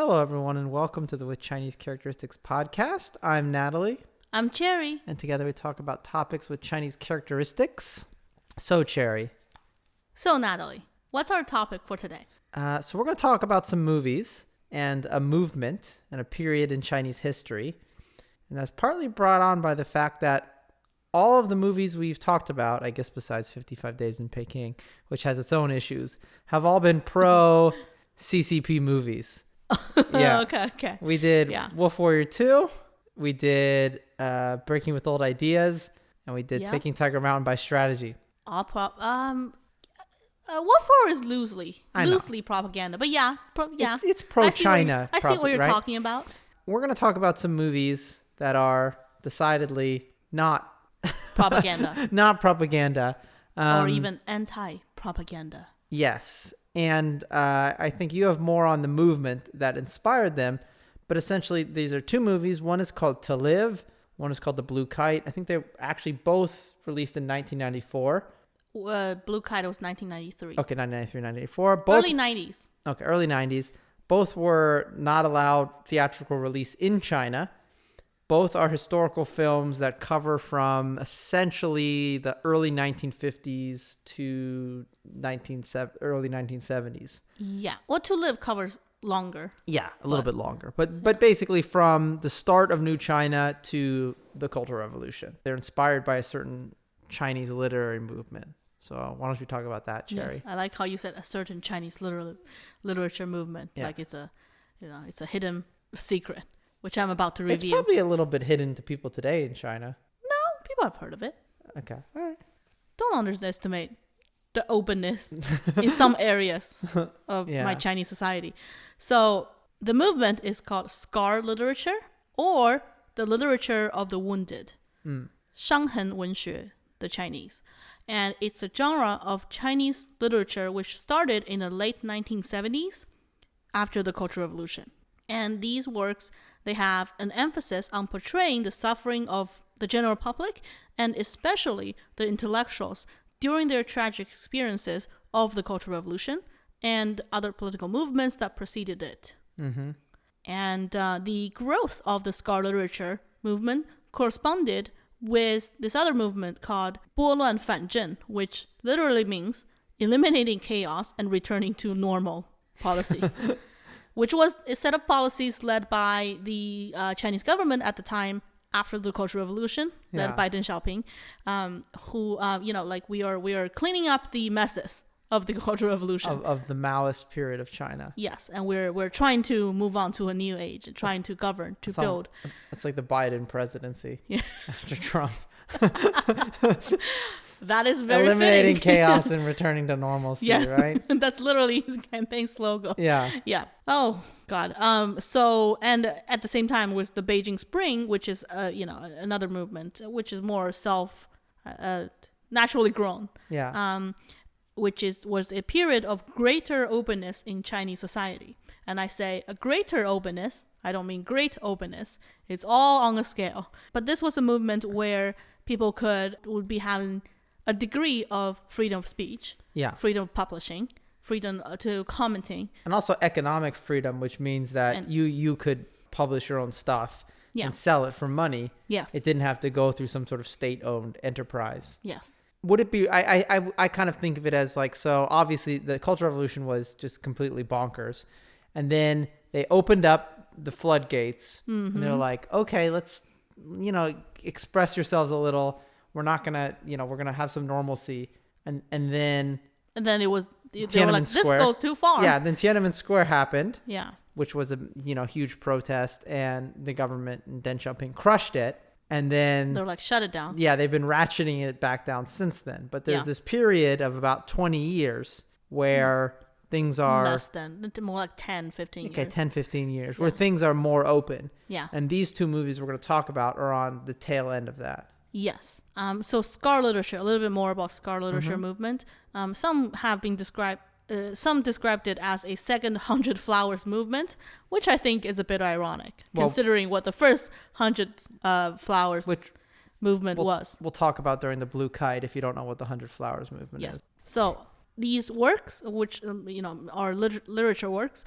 Hello, everyone, and welcome to the With Chinese Characteristics podcast. I'm Natalie. I'm Cherry. And together we talk about topics with Chinese characteristics. So, Cherry. So, Natalie, what's our topic for today? So we're going to talk about some movies and a movement and a period in Chinese history. And that's partly brought on by the fact that all of the movies we've talked about, I guess besides 55 Days in Peking, which has its own issues, have all been pro-CCP movies. Yeah. Okay. We did Wolf Warrior 2. We did Breaking with Old Ideas. And we did Taking Tiger Mountain by Strategy. Wolf Warrior is loosely propaganda. But It's pro-China. I see what you're talking about. We're going to talk about some movies that are decidedly not propaganda. Not propaganda. Or even anti-propaganda. Yes. And I think you have more on the movement that inspired them. But essentially, these are two movies. One is called To Live. One is called The Blue Kite. I think they're actually both released in 1994. Blue Kite was 1993. Okay, 1993, 1994. Both, early 90s. Okay, early 90s. Both were not allowed theatrical release in China. Both are historical films that cover from essentially the early 1950s to early 1970s. Yeah. Well, To Live covers longer. Yeah, a little bit longer. But basically from the start of New China to the Cultural Revolution. They're inspired by a certain Chinese literary movement. So why don't you talk about that, Cherry? Yes, I like how you said a certain Chinese literature movement. Yeah. Like it's a hidden secret, which I'm about to reveal. It's probably a little bit hidden to people today in China. No, people have heard of it. Okay, all right. Don't underestimate the openness in some areas of my Chinese society. So the movement is called scar literature or the literature of the wounded. 伤痕文学, the Chinese. And it's a genre of Chinese literature which started in the late 1970s after the Cultural Revolution. And these works, they have an emphasis on portraying the suffering of the general public and especially the intellectuals during their tragic experiences of the Cultural Revolution and other political movements that preceded it. Mm-hmm. And the growth of the scar literature movement corresponded with this other movement called 拨乱反正, which literally means eliminating chaos and returning to normal policy, which was a set of policies led by the Chinese government at the time after the Cultural Revolution, led by Deng Xiaoping, who, we are cleaning up the messes of the Cultural Revolution. Of the Maoist period of China. Yes, and we're trying to move on to a new age, trying to govern, to build. It's like the Biden presidency after Trump. That is very eliminating fitting. chaos and returning to normalcy, right? That's literally his campaign slogan. Yeah. Oh God. So, and at the same time was the Beijing Spring, which is another movement, which is more naturally grown. Yeah. Which was a period of greater openness in Chinese society. And I say a greater openness, I don't mean great openness. It's all on a scale. But this was a movement where people would be having a degree of freedom of speech, freedom of publishing, freedom to commenting. And also economic freedom, which means that you could publish your own stuff and sell it for money. Yes. It didn't have to go through some sort of state-owned enterprise. Yes. Would it be, I kind of think of it as like, so obviously the Cultural Revolution was just completely bonkers. And then they opened up the floodgates and they're like, okay, let's, express yourselves a little. We're not going to, we're going to have some normalcy. And then they were Tiananmen like, Square. This goes too far. Yeah. Then Tiananmen Square happened. Yeah. Which was a, huge protest and the government and Deng Xiaoping crushed it. And then they're like, shut it down. Yeah, they've been ratcheting it back down since then. But there's this period of about 20 years where things are... Less than, more like 10, 15 years. Okay, 10, 15 years, where things are more open. Yeah. And these two movies we're going to talk about are on the tail end of that. Yes. So scar literature, a little bit more about scar literature movement. Some have been described... some described it as a second 100 Flowers movement, which I think is a bit ironic, considering what the first 100 Flowers movement was. We'll talk about during the Blue Kite if you don't know what the 100 Flowers movement is. So these works, which are literature works,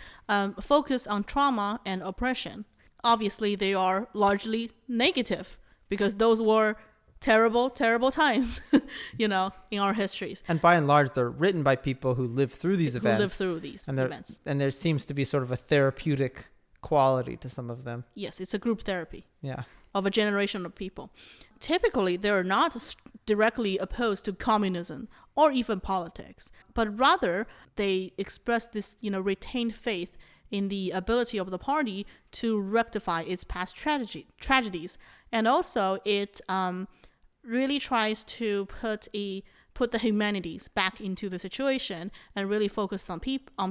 focus on trauma and oppression. Obviously, they are largely negative because those were terrible, terrible times, in our histories. And by and large, they're written by people who lived through these events. Events. And there seems to be sort of a therapeutic quality to some of them. Yes, it's a group therapy. Yeah. Of a generation of people. Typically, they're not directly opposed to communism or even politics, but rather they express this, retained faith in the ability of the party to rectify its past tragedies. And also it really tries to put the humanities back into the situation and really focus on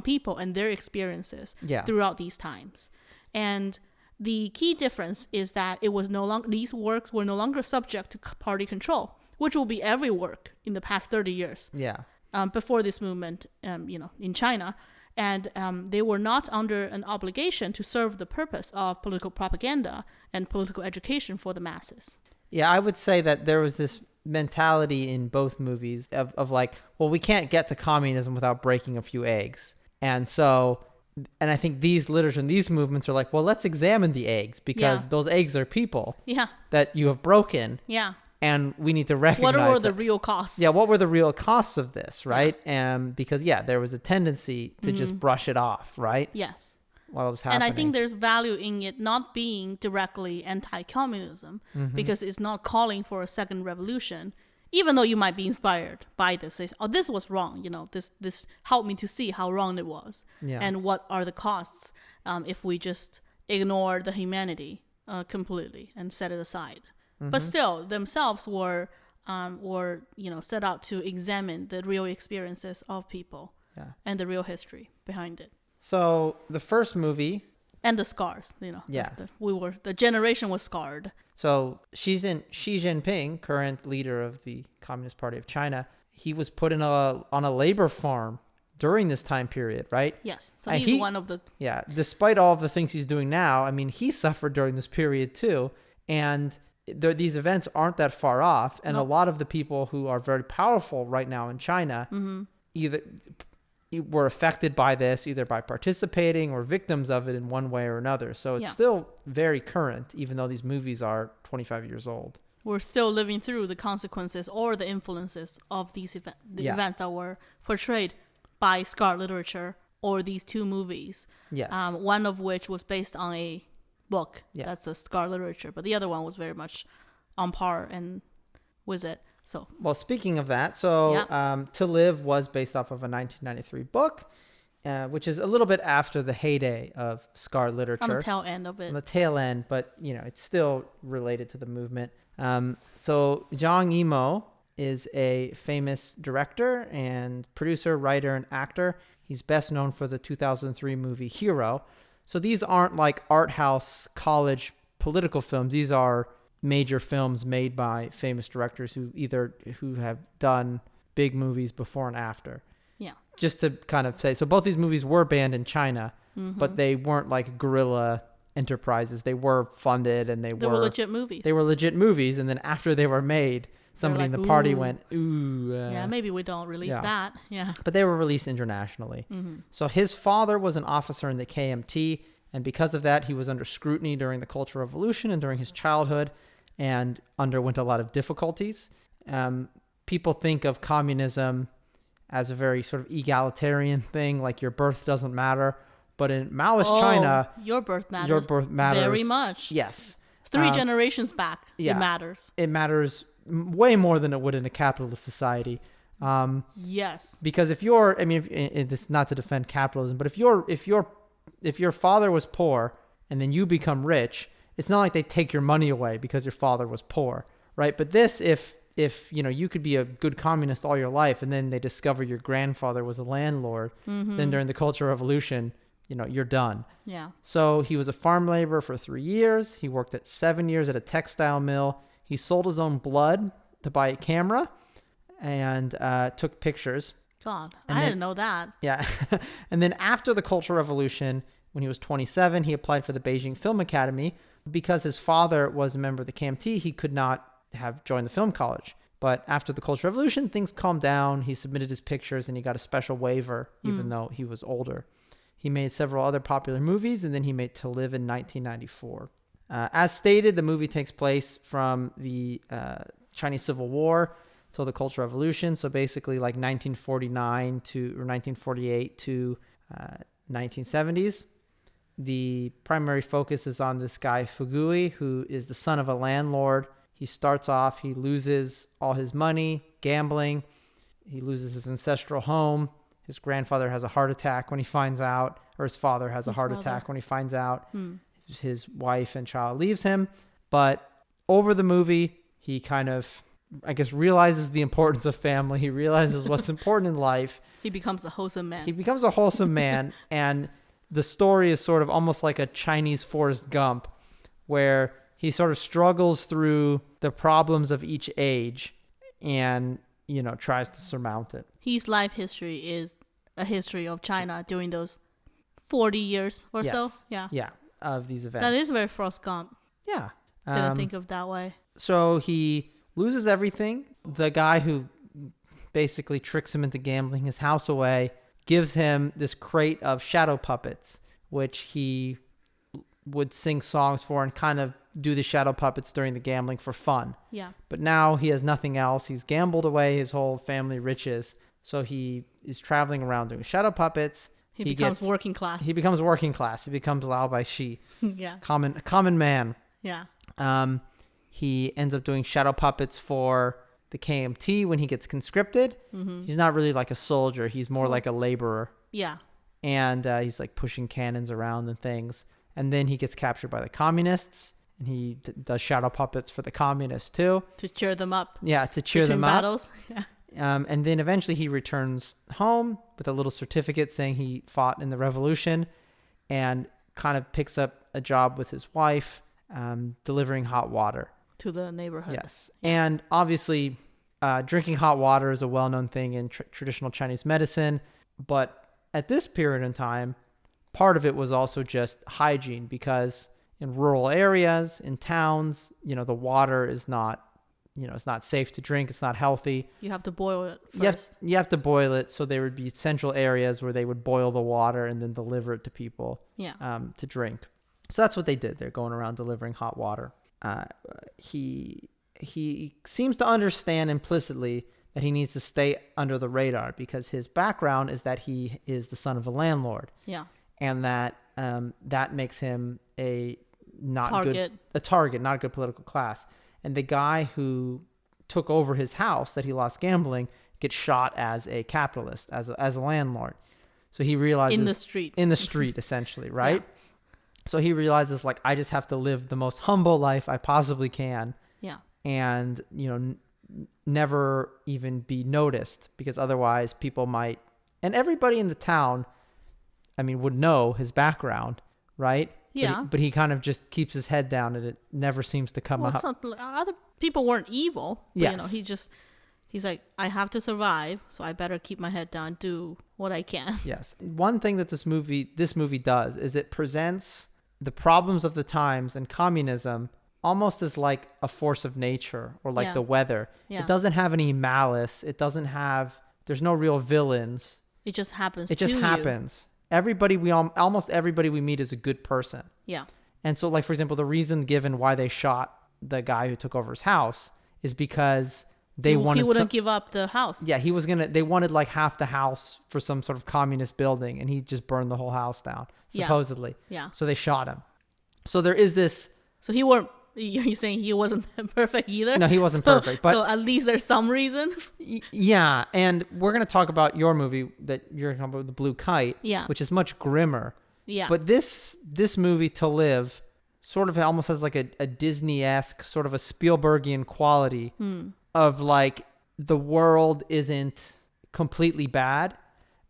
people and their experiences throughout these times. And the key difference is that these works were no longer subject to party control, which will be every work in the past 30 years. Yeah. Before this movement, in China. And they were not under an obligation to serve the purpose of political propaganda and political education for the masses. Yeah, I would say that there was this mentality in both movies of like, well, we can't get to communism without breaking a few eggs. And I think these literature and these movements are like, well, let's examine the eggs because those eggs are people that you have broken. Yeah. And we need to recognize what were the real costs. Yeah, what were the real costs of this, right? Because there was a tendency to just brush it off, right? Yes. While it was happening. And I think there's value in it not being directly anti-communism because it's not calling for a second revolution, even though you might be inspired by this. Say, oh, this was wrong. This helped me to see how wrong it was, and what are the costs if we just ignore the humanity completely and set it aside. But still, themselves were set out to examine the real experiences of people and the real history behind it. So the first movie and the scars, the generation was scarred. So Xi Jinping, current leader of the Communist Party of China, he was put on a labor farm during this time period, right? Yes. So he's one of the... Yeah. Despite all of the things he's doing now, I mean, he suffered during this period too. And these events aren't that far off. And a lot of the people who are very powerful right now in China either were affected by this, either by participating or victims of it in one way or another. So it's still very current, even though these movies are 25 years old. We're still living through the consequences or the influences of these events that were portrayed by scar literature or these two movies. Yes. One of which was based on a book that's a scar literature, but the other one was very much on par and with it. So, well, speaking of that, To Live was based off of a 1993 book, which is a little bit after the heyday of scar literature. On the tail end of it. On the tail end, but it's still related to the movement. So Zhang Yimou is a famous director and producer, writer, and actor. He's best known for the 2003 movie Hero. So these aren't like art house college political films. These are major films made by famous directors who have done big movies before and after. Yeah. Just to kind of say, so both these movies were banned in China, but they weren't like guerrilla enterprises. They were funded and they were legit movies. They were legit movies, and then after they were made, somebody in the party went, ooh. Maybe we don't release that. Yeah. But they were released internationally. So his father was an officer in the KMT, and because of that, he was under scrutiny during the Cultural Revolution and during his childhood, and underwent a lot of difficulties. People think of communism as a very sort of egalitarian thing, like your birth doesn't matter. But in Maoist China, your birth matters. Your birth matters very much. Yes. 3 generations back, it matters. It matters way more than it would in a capitalist society. Yes. Because if you're, it's not to defend capitalism, but if your father was poor and then you become rich, it's not like they take your money away because your father was poor, right? But this, if you could be a good communist all your life and then they discover your grandfather was a landlord, then during the Cultural Revolution, you're done. Yeah. So he was a farm laborer for 3 years. He worked at 7 years at a textile mill. He sold his own blood to buy a camera and took pictures. God, I didn't know that. Yeah. And then after the Cultural Revolution, when he was 27, he applied for the Beijing Film Academy. Because his father was a member of the KMT, he could not have joined the film college. But after the Cultural Revolution, things calmed down. He submitted his pictures and he got a special waiver, even though he was older. He made several other popular movies, and then he made To Live in 1994. As stated, the movie takes place from the Chinese Civil War till the Cultural Revolution. So basically like 1949 or 1948 to 1970s. The primary focus is on this guy, Fugui, who is the son of a landlord. He starts off, he loses all his money, gambling. He loses his ancestral home. His grandfather has a heart attack when he finds out, or his father has a heart attack when he finds out. His wife and child leaves him. But over the movie, he kind of, I guess, realizes the importance of family. He realizes what's important in life. He becomes a wholesome man. He becomes a wholesome man. And the story is sort of almost like a Chinese Forrest Gump, where he sort of struggles through the problems of each age and, tries to surmount it. His life history is a history of China during those 40 years or so. Yeah. Yeah, of these events. That is very Forrest Gump. Yeah. Didn't think of that way. So he loses everything. The guy who basically tricks him into gambling his house away gives him this crate of shadow puppets, which he would sing songs for and kind of do the shadow puppets during the gambling for fun. Yeah. But now he has nothing else. He's gambled away his whole family riches. So he is traveling around doing shadow puppets. He becomes working class. He becomes working class. He becomes Lao Bai Shi. Yeah. Common man. Yeah. He ends up doing shadow puppets for the KMT when he gets conscripted. He's not really like a soldier. He's more like a laborer. Yeah. And he's like pushing cannons around and things. And then he gets captured by the communists. And he does shadow puppets for the communists too. To cheer them up. Yeah, to cheer them up. Battles. Yeah. And then eventually he returns home with a little certificate saying he fought in the revolution, and kind of picks up a job with his wife, delivering hot water to the neighborhood. Yes. And obviously drinking hot water is a well-known thing in traditional Chinese medicine. But at this period in time, part of it was also just hygiene, because in rural areas, in towns, the water is not, it's not safe to drink. It's not healthy. You have to boil it first. You have to boil it. So there would be central areas where they would boil the water and then deliver it to people to drink. So that's what they did. They're going around delivering hot water. He seems to understand implicitly that he needs to stay under the radar, because his background is that he is the son of a landlord. Yeah. And that that makes him a target, not a good political class. And the guy who took over his house that he lost gambling gets shot as a capitalist, as a landlord. So he realizes in the street essentially, right? Yeah. So he realizes, like, I just have to live the most humble life I possibly can. Yeah. And, never even be noticed, because otherwise people might, and everybody in the town, would know his background, right? Yeah. But he kind of just keeps his head down, and it never seems to come up. Other people weren't evil. But, yes. He's like, I have to survive, so I better keep my head down, do what I can. Yes. One thing that this movie does is it presents the problems of the times and communism almost as like a force of nature, or like the weather. Yeah. It doesn't have any malice. There's no real villains. It just happens. Happens. Almost everybody we meet is a good person. Yeah. And so, like, for example, the reason given why they shot the guy who took over his house is because he wouldn't give up the house. Yeah, they wanted like half the house for some sort of communist building, and he just burned the whole house down, supposedly. Yeah. So they shot him. So there is this. So you're saying he wasn't perfect either? No, he wasn't perfect. But so at least there's some reason. Yeah, and we're going to talk about your movie that you're talking about, The Blue Kite, which is much grimmer. Yeah. But this movie, To Live, sort of almost has like a Disney-esque, sort of a Spielbergian quality of like the world isn't completely bad,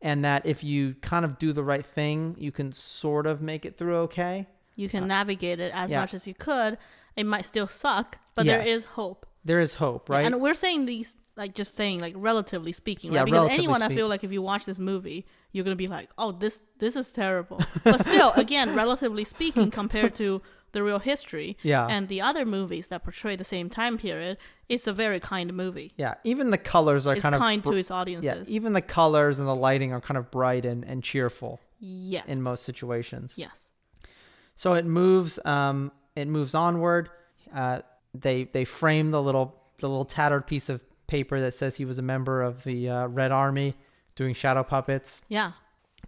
and that if you kind of do the right thing, you can sort of make it through okay. You can navigate it as much as you could. It might still suck, but there is hope. There is hope, right? And we're saying like just saying like relatively speaking, right? Yeah, Because relatively anyone, I feel like if you watch this movie, you're gonna be like, oh, this is terrible. But still, again, relatively speaking, compared to the real history and the other movies that portray the same time period, it's a very kind movie. Yeah, even the colors are kind of kind to its audiences. Yeah, even the colors and the lighting are kind of bright and cheerful. Yeah. In most situations. Yes. So it moves onward. They frame the little tattered piece of paper that says he was a member of the Red Army doing shadow puppets. Yeah.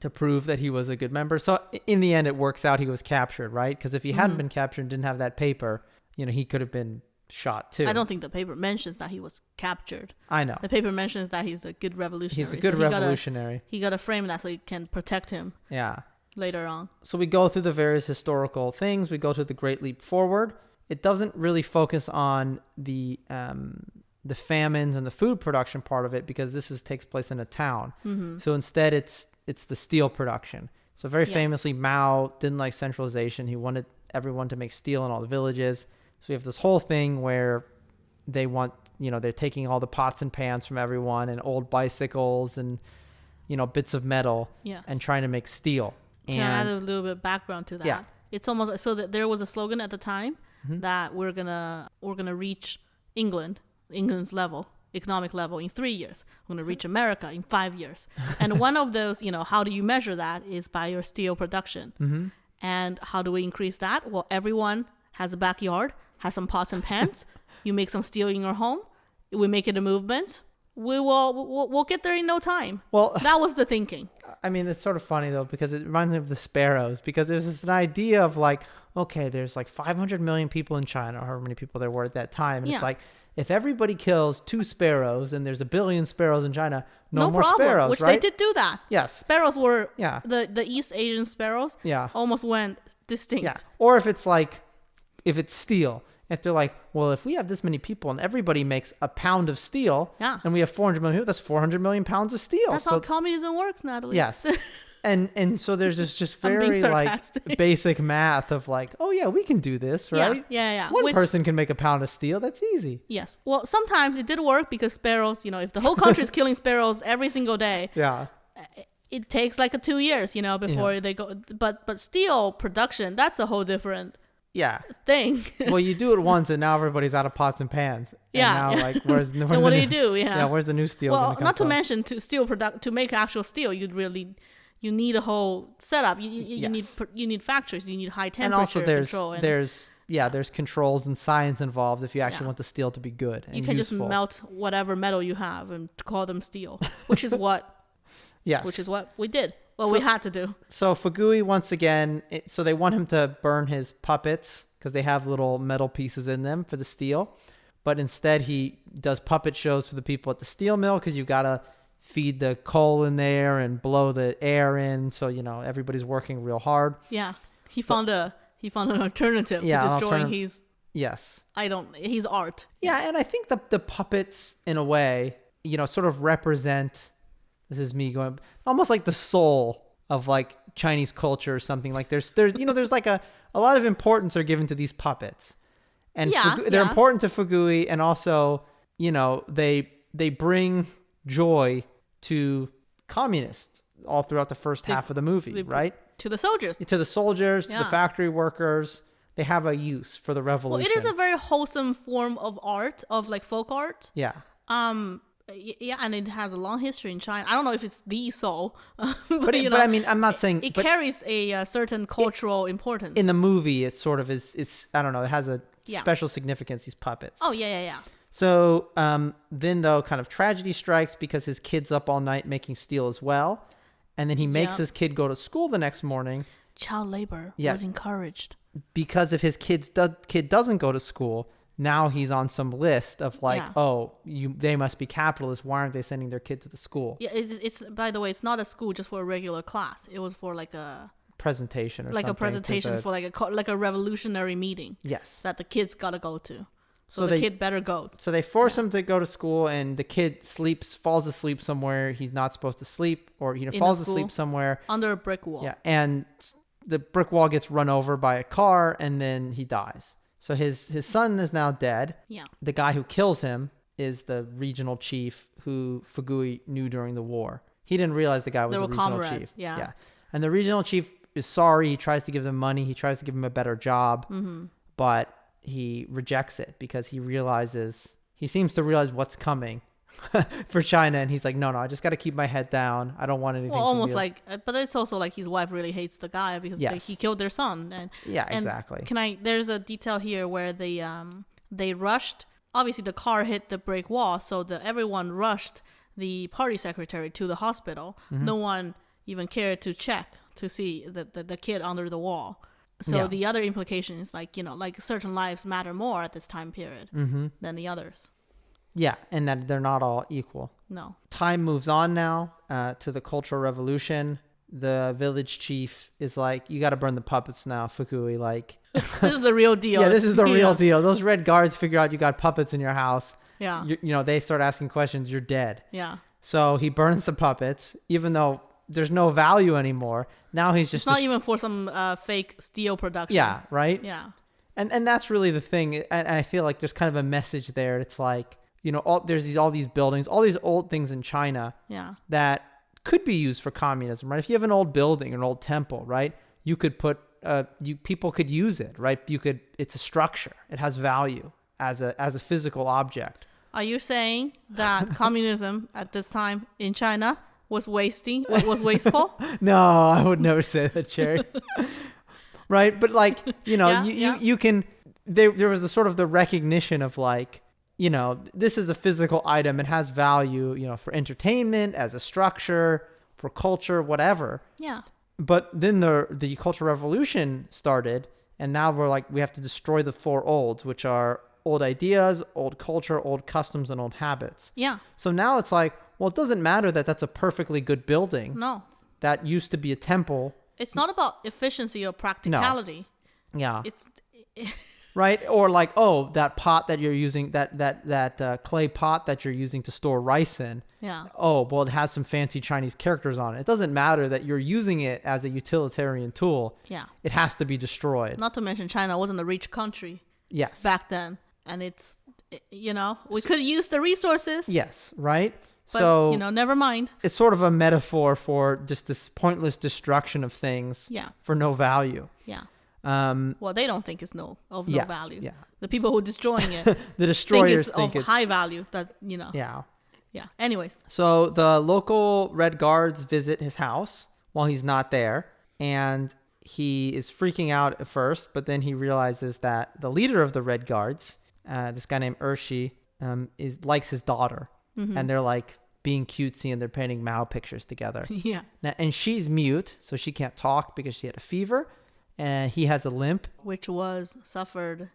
To prove that he was a good member. So in the end, it works out he was captured, right? Because if he hadn't been captured and didn't have that paper, he could have been shot too. I don't think the paper mentions that he was captured. I know. The paper mentions that he's a good revolutionary. He's a good revolutionary. He got to frame that so he can protect him. Yeah. Later on. So we go through the various historical things. We go through the Great Leap Forward. It doesn't really focus on the famines and the food production part of it because this takes place in a town. Mm-hmm. So instead, it's the steel production. So very famously, Mao didn't like centralization. He wanted everyone to make steel in all the villages. So we have this whole thing where they want, they're taking all the pots and pans from everyone and old bicycles and, bits of metal and trying to make steel. Can I add a little bit of background to that? Yeah. It's almost so that there was a slogan at the time that we're gonna reach England's economic level in 3 years. We're gonna reach America in 5 years. And one of those, how do you measure that is by your steel production. Mm-hmm. And how do we increase that? Well, everyone has a backyard, has some pots and pans. You make some steel in your home. We make it a movement. We'll get there in no time. Well, that was the thinking. I mean, it's sort of funny though, because it reminds me of the sparrows, because there's this idea of like, okay, there's like 500 million people in China, or however many people there were at that time. And it's like, if everybody kills 2 sparrows and there's 1 billion sparrows in China, no more problem, sparrows, which right? they did do that. Yes. Sparrows were, the East Asian sparrows almost went distinct. Yeah. Or if it's steel. If they're like, well, if we have this many people and everybody makes a pound of steel, and we have 400 million people, that's 400 million pounds of steel. That's how communism works, Natalie. Yes. and so there's this just very like basic math of like, oh yeah, we can do this, right? Yeah. One person can make a pound of steel. That's easy. Yes. Well, sometimes it did work because sparrows, if the whole country is killing sparrows every single day. Yeah. It takes like 2 years, before they go. But steel production, that's a whole different thing. Well, you do it once and now everybody's out of pots and pans. And now like where's so what do you do? Yeah, where's the new steel? Well, not to mention to make actual steel, you need a whole setup. You need factories, you need high temperature and also control. There's controls and science involved if you actually want the steel to be good and you can useful. just melt whatever metal you have and call them steel, which is what which is what we did. Well, we had to do. So Fugui, once again, so they want him to burn his puppets because they have little metal pieces in them for the steel. But instead, he does puppet shows for the people at the steel mill because you've got to feed the coal in there and blow the air in. So, everybody's working real hard. Yeah. He found an alternative to destroying his... Yes. His art. Yeah, and I think the puppets, in a way, sort of represent... This is me going almost like the soul of like Chinese culture or something. Like there's like a lot of importance are given to these puppets, and they're important to Fugui, and also they bring joy to communists all throughout the first half of the movie, right? To the soldiers, to the factory workers. They have a use for the revolution. Well, it is a very wholesome form of art, of like folk art. Yeah. Yeah, and it has a long history in China. I don't know if it's the soul, but I mean, I'm not saying it carries a certain cultural importance. In the movie, it sort of is. It's I don't know. It has a special significance. These puppets. Oh yeah. So then though, kind of tragedy strikes because his kid's up all night making steel as well, and then he makes his kid go to school the next morning. Child labor was encouraged because if his kid doesn't go to school. Now he's on some list of like, they must be capitalists. Why aren't they sending their kid to the school? Yeah, it's by the way, it's not a school just for a regular class. It was for like a presentation or like something. A presentation for like a revolutionary meeting. Yes. That the kids gotta go to. So the kid better go. So they force him to go to school, and the kid falls asleep somewhere he's not supposed to sleep, or falls asleep somewhere under a brick wall. Yeah, and the brick wall gets run over by a car, and then he dies. So his son is now dead. Yeah. The guy who kills him is the regional chief who Fugui knew during the war. He didn't realize the guy was a regional chief. Yeah. And the regional chief is sorry. He tries to give them money. He tries to give him a better job, but he rejects it because he seems to realize what's coming for China. And he's like, no, I just got to keep my head down. I don't want anything. Well, almost like, but it's also like his wife really hates the guy because he killed their son. And exactly. There's a detail here where they rushed. Obviously, the car hit the brick wall, so everyone rushed the party secretary to the hospital. No one even cared to check to see the kid under the wall. So the other implication is like certain lives matter more at this time period than the others. Yeah, and that they're not all equal. No. Time moves on now to the Cultural Revolution. The village chief is like, you got to burn the puppets now, Fukui. Like, this is the real deal. Yeah, this is the real deal. Those red guards figure out you got puppets in your house. Yeah. They start asking questions. You're dead. Yeah. So he burns the puppets, even though there's no value anymore. Now he's just... It's not even for some fake steel production. Yeah, right? Yeah. And that's really the thing. And I feel like there's kind of a message there. It's like, there's all these buildings, all these old things in China that could be used for communism, right? If you have an old building, an old temple, right? You could put... people could use it, right? It's a structure. It has value as a physical object. Are you saying that communism at this time in China was wasteful? No, I would never say that, Cherry. Right? But like, you can, there was a sort of the recognition of like, this is a physical item. It has value, for entertainment, as a structure, for culture, whatever. Yeah. But then the Cultural Revolution started, and now we're like, we have to destroy the four olds, which are old ideas, old culture, old customs, and old habits. Yeah. So now it's like, well, it doesn't matter that that's a perfectly good building. No. That used to be a temple. It's not about efficiency or practicality. No. Yeah. It's... Right? Or like, oh, that pot that you're using, that clay pot that you're using to store rice in. Yeah. Oh, well, it has some fancy Chinese characters on it. It doesn't matter that you're using it as a utilitarian tool. Yeah. It has to be destroyed. Not to mention China wasn't a rich country. Yes. Back then. And it's, we could use the resources. Yes, right? But, so, never mind. It's sort of a metaphor for just this pointless destruction of things for no value. Yeah. Well, they don't think it's no value. Yeah. The people who are destroying it, the destroyers think it's high value. Yeah. Yeah. Anyways. So the local Red Guards visit his house while he's not there, and he is freaking out at first, but then he realizes that the leader of the Red Guards, this guy named Urshi, likes his daughter, and they're like being cutesy and they're painting Mao pictures together. Yeah. Now, and she's mute, so she can't talk because she had a fever. And he has a limp, which was suffered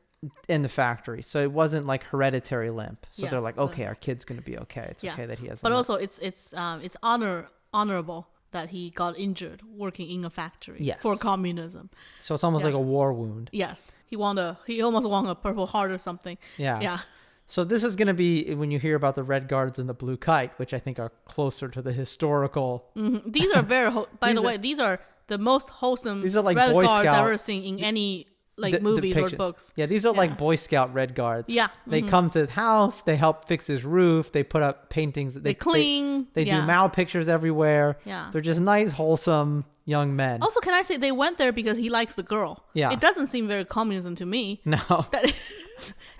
in the factory. So it wasn't like hereditary limp. So yes, they're like, okay, our kid's going to be okay. It's okay that he has a But limp. also it's honorable that he got injured working in a factory for communism. So it's almost like a war wound. Yes. He almost won a Purple Heart or something. Yeah. Yeah. So this is going to be when you hear about the Red Guards and the Blue Kite, which I think are closer to the historical. Mm-hmm. These are very, by the way, these are the most wholesome these are like Red Boy Guards Scout, ever seen in any movies depiction. or books. Yeah, these are like Boy Scout Red Guards. Yeah. They come to the house, they help fix his roof, they put up paintings. They clean. They do Mao pictures everywhere. Yeah. They're just nice, wholesome young men. Also, can I say they went there because he likes the girl? Yeah. It doesn't seem very communism to me. No.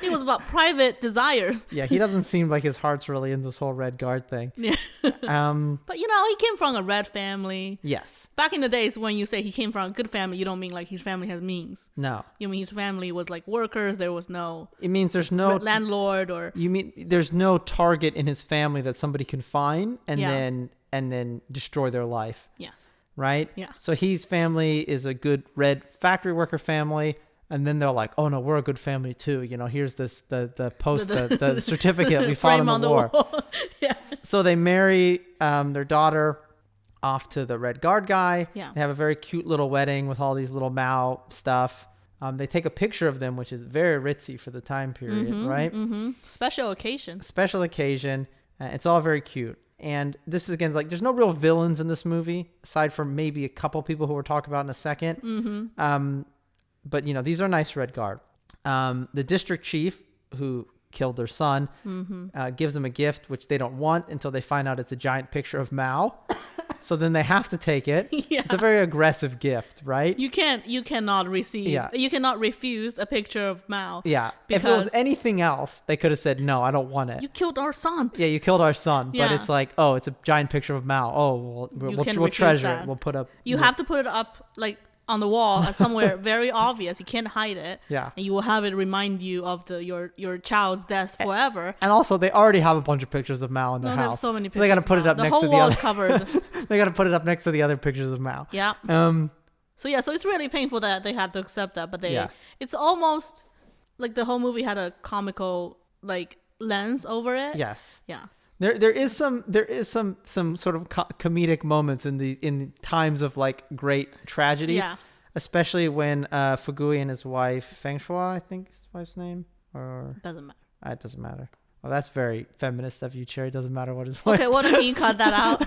It was about private desires. Yeah, he doesn't seem like his heart's really in this whole Red Guard thing. Yeah. But he came from a red family. Yes. Back in the days when you say he came from a good family, you don't mean like his family has means. No. You mean his family was like workers, there was no... It means there's no... landlord or... You mean there's no target in his family that somebody can find and then destroy their life. Yes. Right? Yeah. So his family is a good red factory worker family. And then they're like, oh no, we're a good family too. Here's this the post the certificate we fought in the war. Yes. So they marry their daughter off to the Red Guard guy. Yeah. They have a very cute little wedding with all these little Mao stuff. They take a picture of them, which is very ritzy for the time period, right? Mm-hmm. Special occasion. It's all very cute. And this is, again, like, there's no real villains in this movie, aside from maybe a couple people who we'll talk about in a second. Mm-hmm. But, these are nice Red Guard. The district chief, who killed their son, gives them a gift, which they don't want until they find out it's a giant picture of Mao. So then they have to take it. Yeah. It's a very aggressive gift, right? You cannot receive. Yeah. You cannot refuse a picture of Mao. Yeah. If it was anything else, they could have said, no, I don't want it. You killed our son. Yeah, you killed our son. Yeah. But it's like, oh, it's a giant picture of Mao. Oh, we'll treasure it. We'll put up. You have to put it up like on the wall somewhere very obvious. You can't hide it. Yeah. And you will have it remind you of your child's death forever. And also, they already have a bunch of pictures of Mao in their house. They have so many pictures. So they got to put it up next to the other. The whole wall is covered. They got to put it up next to the other pictures of Mao. Yeah. So it's really painful that they had to accept that, but it's almost like the whole movie had a comical like lens over it. Yes. Yeah. There is some sort of comedic moments in times of like great tragedy. Yeah. Especially when Fugui and his wife Feng Shui, I think is his wife's name, or doesn't matter. It doesn't matter. Well, that's very feminist of you, Cherry. Doesn't matter what his wife. Okay, well, can you cut that out?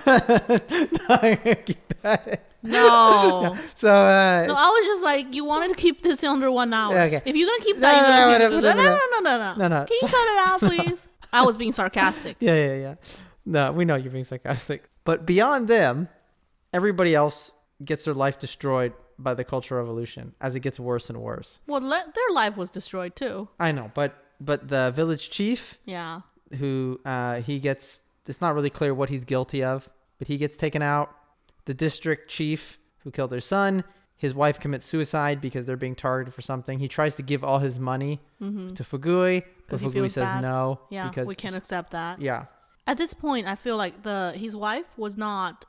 Keep that. No. Yeah. So. No, I was just like, you wanted to keep this under 1 hour. Okay. If you're gonna keep that, you're gonna keep it. No. Can you cut it out, please? I was being sarcastic. Yeah. No, we know you're being sarcastic. But beyond them, everybody else gets their life destroyed by the Cultural Revolution as it gets worse and worse. Well, their life was destroyed too. I know, but the village chief, who it's not really clear what he's guilty of, but he gets taken out. The district chief who killed their son, his wife commits suicide because they're being targeted for something. He tries to give all his money to Fugui, but Fugui says no. Yeah, because we can't accept that. Yeah. At this point, I feel like his wife was not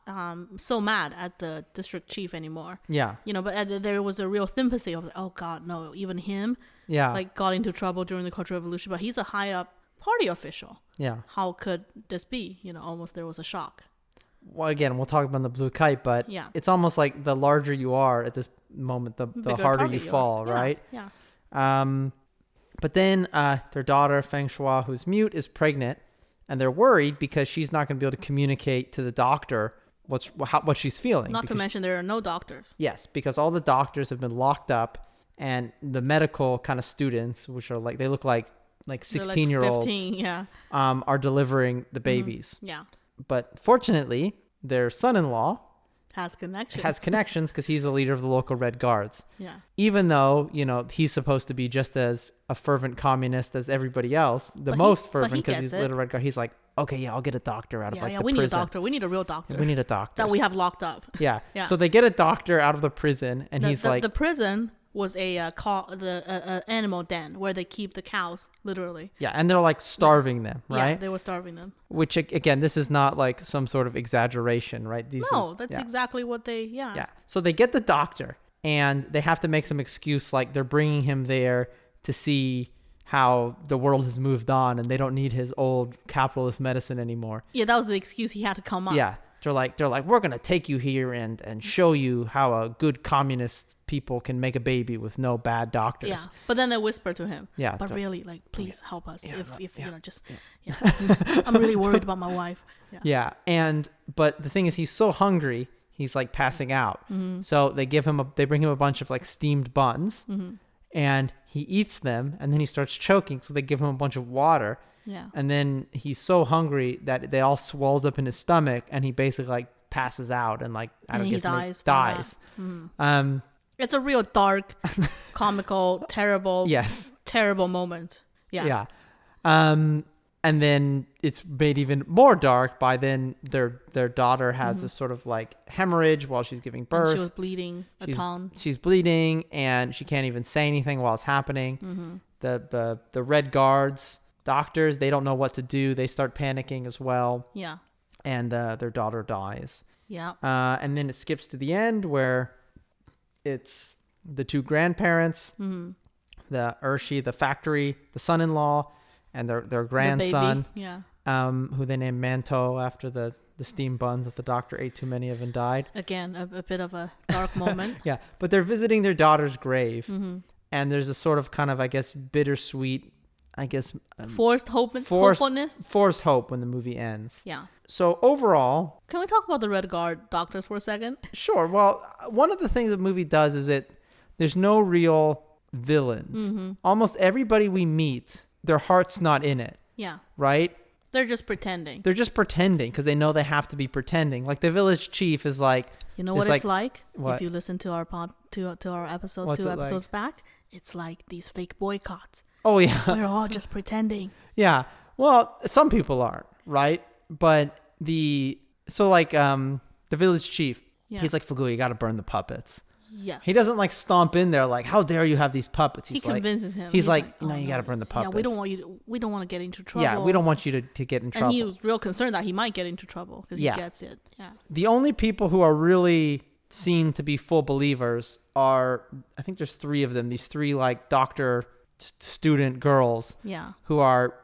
so mad at the district chief anymore. Yeah. But there was a real sympathy of, oh God, no, even him. Yeah. Like got into trouble during the Cultural Revolution, but he's a high up party official. Yeah. How could this be? Almost there was a shock. Well, again, we'll talk about the Blue Kite, but it's almost like the larger you are at this moment, the harder you fall, right? Yeah. But then their daughter, Feng Shui, who's mute, is pregnant. And they're worried because she's not going to be able to communicate to the doctor what she's feeling. Not to mention there are no doctors. Yes, because all the doctors have been locked up, and the medical kind of students, which are like, they look like 16-year-olds, 15, are delivering the babies. Yeah. But fortunately, their son-in-law has connections because he's the leader of the local Red Guards. Yeah. Even though, he's supposed to be just as a fervent communist as everybody else, most fervent because he's little Red Guard. He's like, okay, yeah, I'll get a doctor out of the prison. We need a doctor. We need a real doctor. We need a doctor. That we have locked up. Yeah. So they get a doctor out of the prison and the prison was a animal den where they keep the cows, literally. Yeah, and they're like starving them, right? Yeah, they were starving them. Which, again, this is not like some sort of exaggeration, right? That's exactly what they, Yeah, so they get the doctor, and they have to make some excuse, like they're bringing him there to see how the world has moved on, and they don't need his old capitalist medicine anymore. Yeah, that was the excuse he had to come up. Yeah. They're like, we're going to take you here and show you how a good communist people can make a baby with no bad doctors. Yeah, but then they whisper to him. Yeah. But really, like, please help us. I'm really worried about my wife. Yeah. But the thing is, he's so hungry, he's like passing out. Mm-hmm. So they bring him a bunch of like steamed buns, and he eats them, and then he starts choking. So they give him a bunch of water. Yeah. And then he's so hungry that they all swells up in his stomach, and he basically like passes out and like dies. Mm. It's a real dark, comical, terrible, terrible moment. Yeah. Yeah. And then it's made even more dark by then their daughter has this sort of like hemorrhage while she's giving birth. And she was bleeding a ton. She's bleeding, and she can't even say anything while it's happening. Mm-hmm. The Red Guards doctors, they don't know what to do. They start panicking as well. Yeah. And their daughter dies. Yeah. And then it skips to the end where it's the two grandparents, the Urshi, the factory, the son-in-law, and their grandson, who they named Manto after the steamed buns that the doctor ate too many of and died. Again, a bit of a dark moment. Yeah. But they're visiting their daughter's grave. Mm-hmm. And there's a sort of kind of, I guess, bittersweet, forced hopefulness. Forced hope when the movie ends. Yeah. So overall, can we talk about the Red Guard doctors for a second? Sure. Well, one of the things the movie does is there's no real villains. Mm-hmm. Almost everybody we meet their heart's not in it. Yeah. Right? They're just pretending. They're just pretending because they know they have to be pretending. Like the village chief is like, you know what it's like? What? If you listen to our our episode, What's 2 it episodes back, it's like these fake boycotts. Oh yeah. We're all just pretending. Yeah. Well, some people aren't, right? But the village chief, he's like, Fugu, you got to burn the puppets. Yes. He doesn't like stomp in there like, how dare you have these puppets? He convinces him. He's like, no, you got to burn the puppets. Yeah, we don't want to get into trouble. Yeah, we don't want you to get in trouble. And he was real concerned that he might get into trouble because he gets it. Yeah. The only people who are really seem to be full believers are, I think there's 3 of them. These 3 like doctor student girls. Yeah. Who are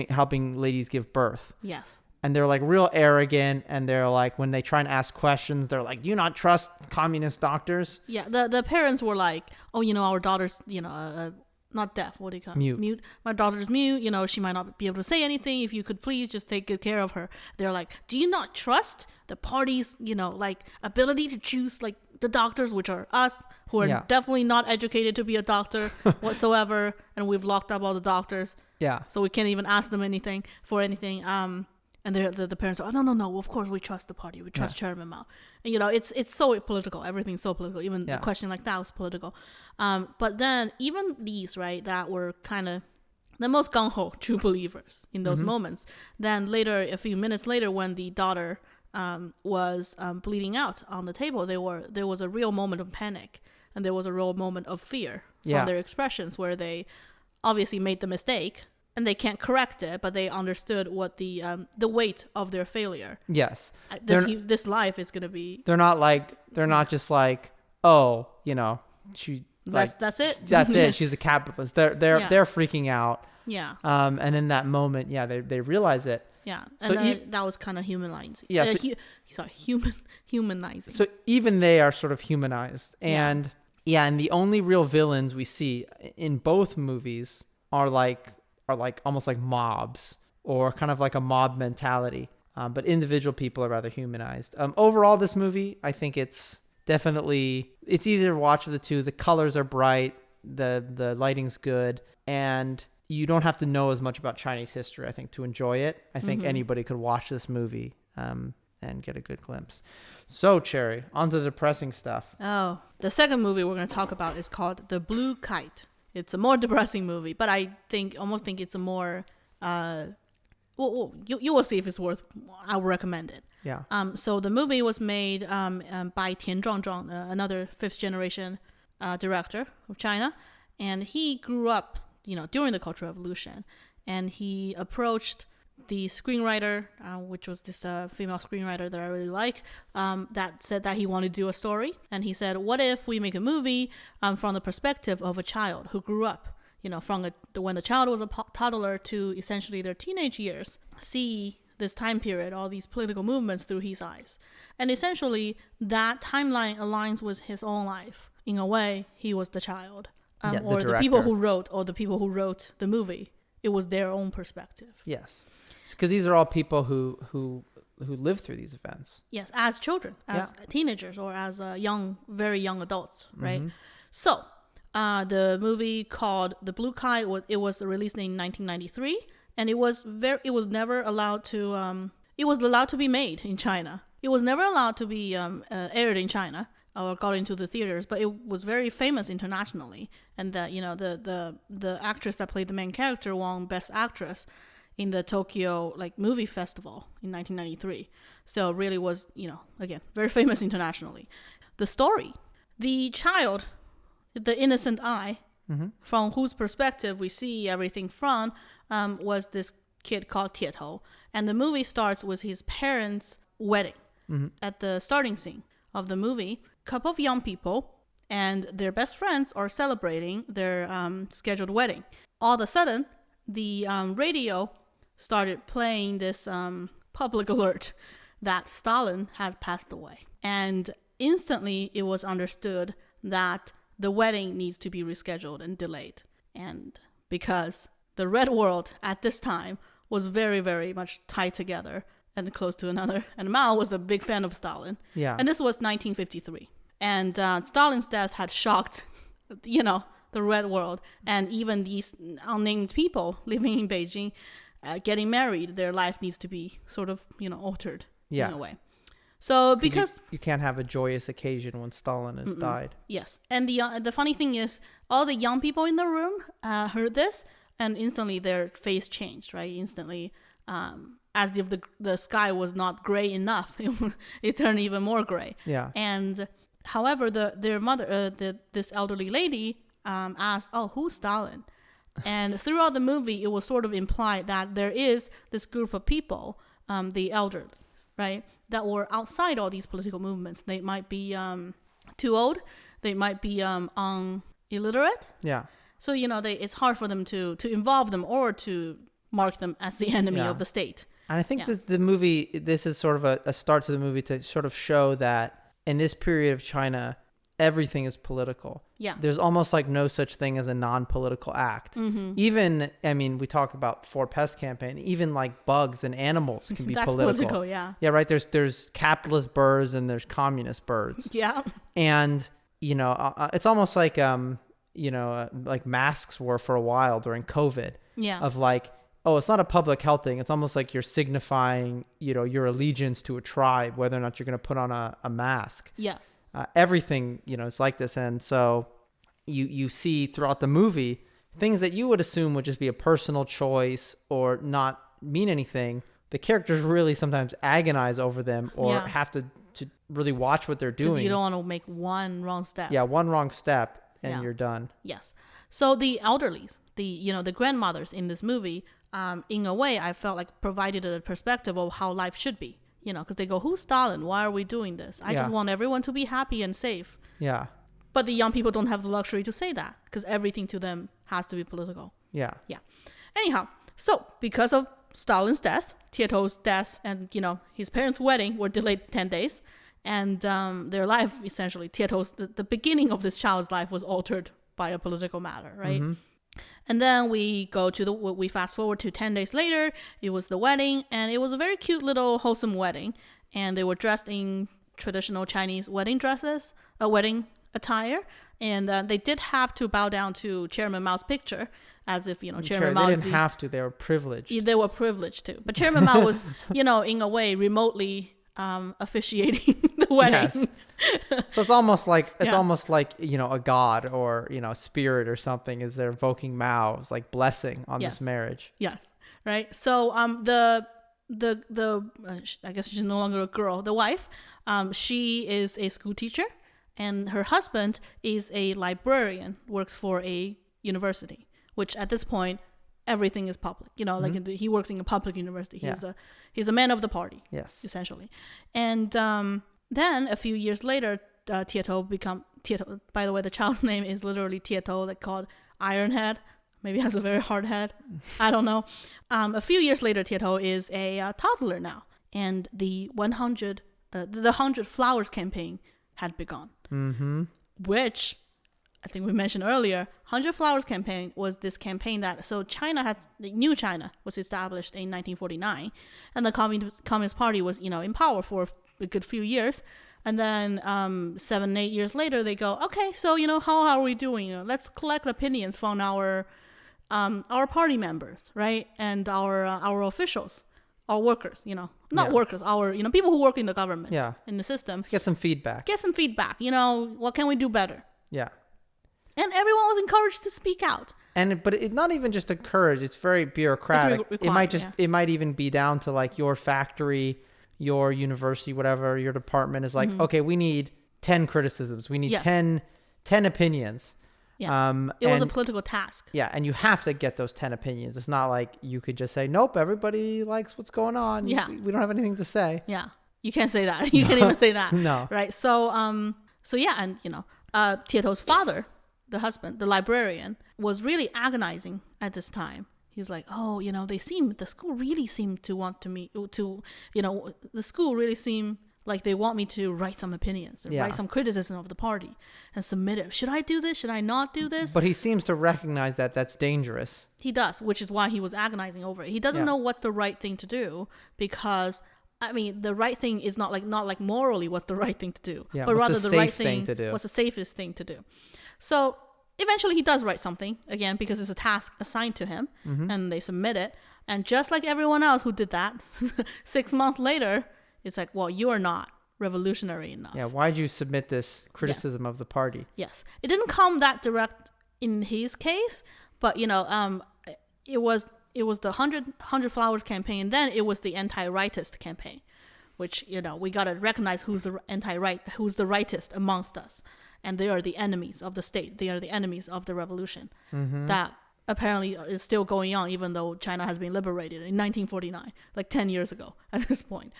helping ladies give birth. Yes. And they're like real arrogant, and they're like, when they try and ask questions, they're like, do you not trust communist doctors? Yeah, the parents were like, oh, our daughter's, not deaf, what do you call it? Mute. My daughter's mute, she might not be able to say anything. If you could please just take good care of her. They're like, do you not trust the party's, ability to choose, like, the doctors, which are us, who are definitely not educated to be a doctor whatsoever, and we've locked up all the doctors. Yeah. So we can't even ask them anything. And the parents are, oh, no, of course we trust the party. We trust Chairman Mao. And, it's so political. Everything's so political. Even a question like that was political. But then even these, right, that were kind of the most gung-ho true believers in those moments. Then later, a few minutes later, when the daughter was bleeding out on the table, there was a real moment of panic. And there was a real moment of fear from their expressions where they obviously made the mistake. And they can't correct it, but they understood what the weight of their failure. Yes, this life is gonna be. They're not just like, oh, she. That's it. That's it. She's a capitalist. They're freaking out. Yeah. And in that moment, they realize it. Yeah. And so that was kind of humanizing. Yeah. Humanizing. So even they are sort of humanized, and and the only real villains we see in both movies are almost like mobs, or kind of like a mob mentality. But individual people are rather humanized. Overall, this movie, I think it's either watch of the two. The colors are bright, the lighting's good, and you don't have to know as much about Chinese history, I think, to enjoy it. I think anybody could watch this movie and get a good glimpse. So, Cherry, on to the depressing stuff. Oh, the second movie we're going to talk about is called The Blue Kite. It's a more depressing movie, but I almost think it's a more, you will see if it's worth, I would recommend it. Yeah. So the movie was made by Tian Zhuangzhuang, another 5th generation director of China. And he grew up, during the Cultural Revolution. And he approached the screenwriter, which was this female screenwriter that I really like, that said that he wanted to do a story. And he said, what if we make a movie from the perspective of a child who grew up, from when the child was a toddler to essentially their teenage years, see this time period, all these political movements through his eyes. And essentially that timeline aligns with his own life. In a way, he was the child. Or the people who wrote the movie. It was their own perspective. Yes. Because these are all people who lived through these events. Yes, as children, as teenagers, or as very young adults, right? So, the movie called The Blue Kite, it was released in 1993, and it was never allowed to. It was allowed to be made in China. It was never allowed to be aired in China or got into the theaters, but it was very famous internationally. And the actress that played the main character won Best Actress in the Tokyo movie festival in 1993. So it really was, again, very famous internationally. The story, the child, the innocent eye, from whose perspective we see everything from, was this kid called Tietou. And the movie starts with his parents' wedding. At the starting scene of the movie, a couple of young people and their best friends are celebrating their scheduled wedding. All of a sudden, the radio started playing this public alert that Stalin had passed away. And instantly it was understood that the wedding needs to be rescheduled and delayed. And because the Red World at this time was very, very much tied together and close to another. And Mao was a big fan of Stalin. Yeah. And this was 1953. And Stalin's death had shocked, the red world, and even these unnamed people living in Beijing, getting married, their life needs to be sort of, altered in a way. So because you can't have a joyous occasion when Stalin has died. Yes, and the funny thing is, all the young people in the room heard this, and instantly their face changed, right? Instantly, as if the sky was not gray enough, it turned even more gray. Yeah. And however, their mother, this elderly lady, asked, "Oh, who's Stalin?" And throughout the movie, it was sort of implied that there is this group of people, the elderly, right, that were outside all these political movements. They might be too old. They might be illiterate. Yeah. So, it's hard for them to involve them or to mark them as the enemy of the state. And I think the movie, this is sort of a start to the movie to sort of show that in this period of China, everything is political. Yeah. There's almost like no such thing as a non-political act. Mm-hmm. Even, we talked about For Pest campaign, even like bugs and animals can be That's political, yeah. Yeah, right. There's capitalist birds and there's communist birds. Yeah. And, it's almost like, like masks were for a while during COVID. Yeah. Of like, oh, it's not a public health thing. It's almost like you're signifying, your allegiance to a tribe, whether or not you're going to put on a mask. Yes. Everything, is like this. And so you see throughout the movie things that you would assume would just be a personal choice or not mean anything. The characters really sometimes agonize over them or have to really watch what they're doing. Because you don't want to make one wrong step. Yeah, one wrong step and you're done. Yes. So the elderlies, the grandmothers in this movie, in a way, I felt like provided a perspective of how life should be. Because they go, who's Stalin? Why are we doing this? I just want everyone to be happy and safe. Yeah. But the young people don't have the luxury to say that because everything to them has to be political. Yeah. Yeah. Anyhow, so because of Stalin's death, Tietou's death, and, his parents' wedding were delayed 10 days. And their life, essentially, Tietou's, the beginning of this child's life was altered by a political matter, right? Mm-hmm. And then we fast forward to 10 days later. It was the wedding, and it was a very cute little wholesome wedding. And they were dressed in traditional Chinese wedding attire. And they did have to bow down to Chairman Mao's picture, as if, Chairman Mao. They didn't have to. They were privileged. They were privileged too. But Chairman Mao was, in a way, remotely officiating the wedding. Yes. So it's almost like a god or a spirit or something is they're invoking Mao's like blessing on this marriage. Yes, right. So the I guess she's no longer a girl. The wife, she is a school teacher, and her husband is a librarian, works for a university, which at this point everything is public. Like he works in a public university. He's a man of the party. Yes, essentially, and then a few years later, Tietou. By the way, the child's name is literally Tietou, like called Ironhead. Maybe has a very hard head. I don't know. A few years later, Tietou is a toddler now, and the 100 Flowers campaign had begun. Mm-hmm. Which I think we mentioned earlier. 100 Flowers campaign was this campaign that New China was established in 1949, and the Communist Party was in power for a good few years. And then 7-8 years later, they go, okay, so how are we doing? Let's collect opinions from our party members, right, and our officials, our workers, workers, our people who work in the government, in the system. Get some feedback. What can we do better? Yeah. And everyone was encouraged to speak out. But it's not even just encouraged; it's very bureaucratic. It might even be down to like your factory, your university, whatever, your department is like, okay, we need 10 criticisms. We need 10 opinions. Yeah. It was a political task. Yeah. And you have to get those 10 opinions. It's not like you could just say, nope, everybody likes what's going on. Yeah. We don't have anything to say. Yeah. You can't say that. You can't even say that. No. Right. So, and Tietou's father, the husband, the librarian, was really agonizing at this time. He's like, the school really seemed to want the school really seemed like they want me to write some opinions, or write some criticism of the party and submit it. Should I do this? Should I not do this? But he seems to recognize that that's dangerous. He does, which is why he was agonizing over it. He doesn't know what's the right thing to do because, the right thing is not like morally what's the right thing to do, but rather the right thing to do. What's the safest thing to do. So eventually he does write something, again, because it's a task assigned to him, and they submit it. And just like everyone else who did that, 6 months later, it's like, well, you are not revolutionary enough. Yeah, why'd you submit this criticism of the party? Yes. It didn't come that direct in his case, but, you know, it was the 100 Flowers campaign, then it was the anti-rightist campaign, which, you know, we got to recognize who's the rightist amongst us. And they are the enemies of the state. They are the enemies of the revolution. That apparently is still going on, even though China has been liberated in 1949, like 10 years ago at this point.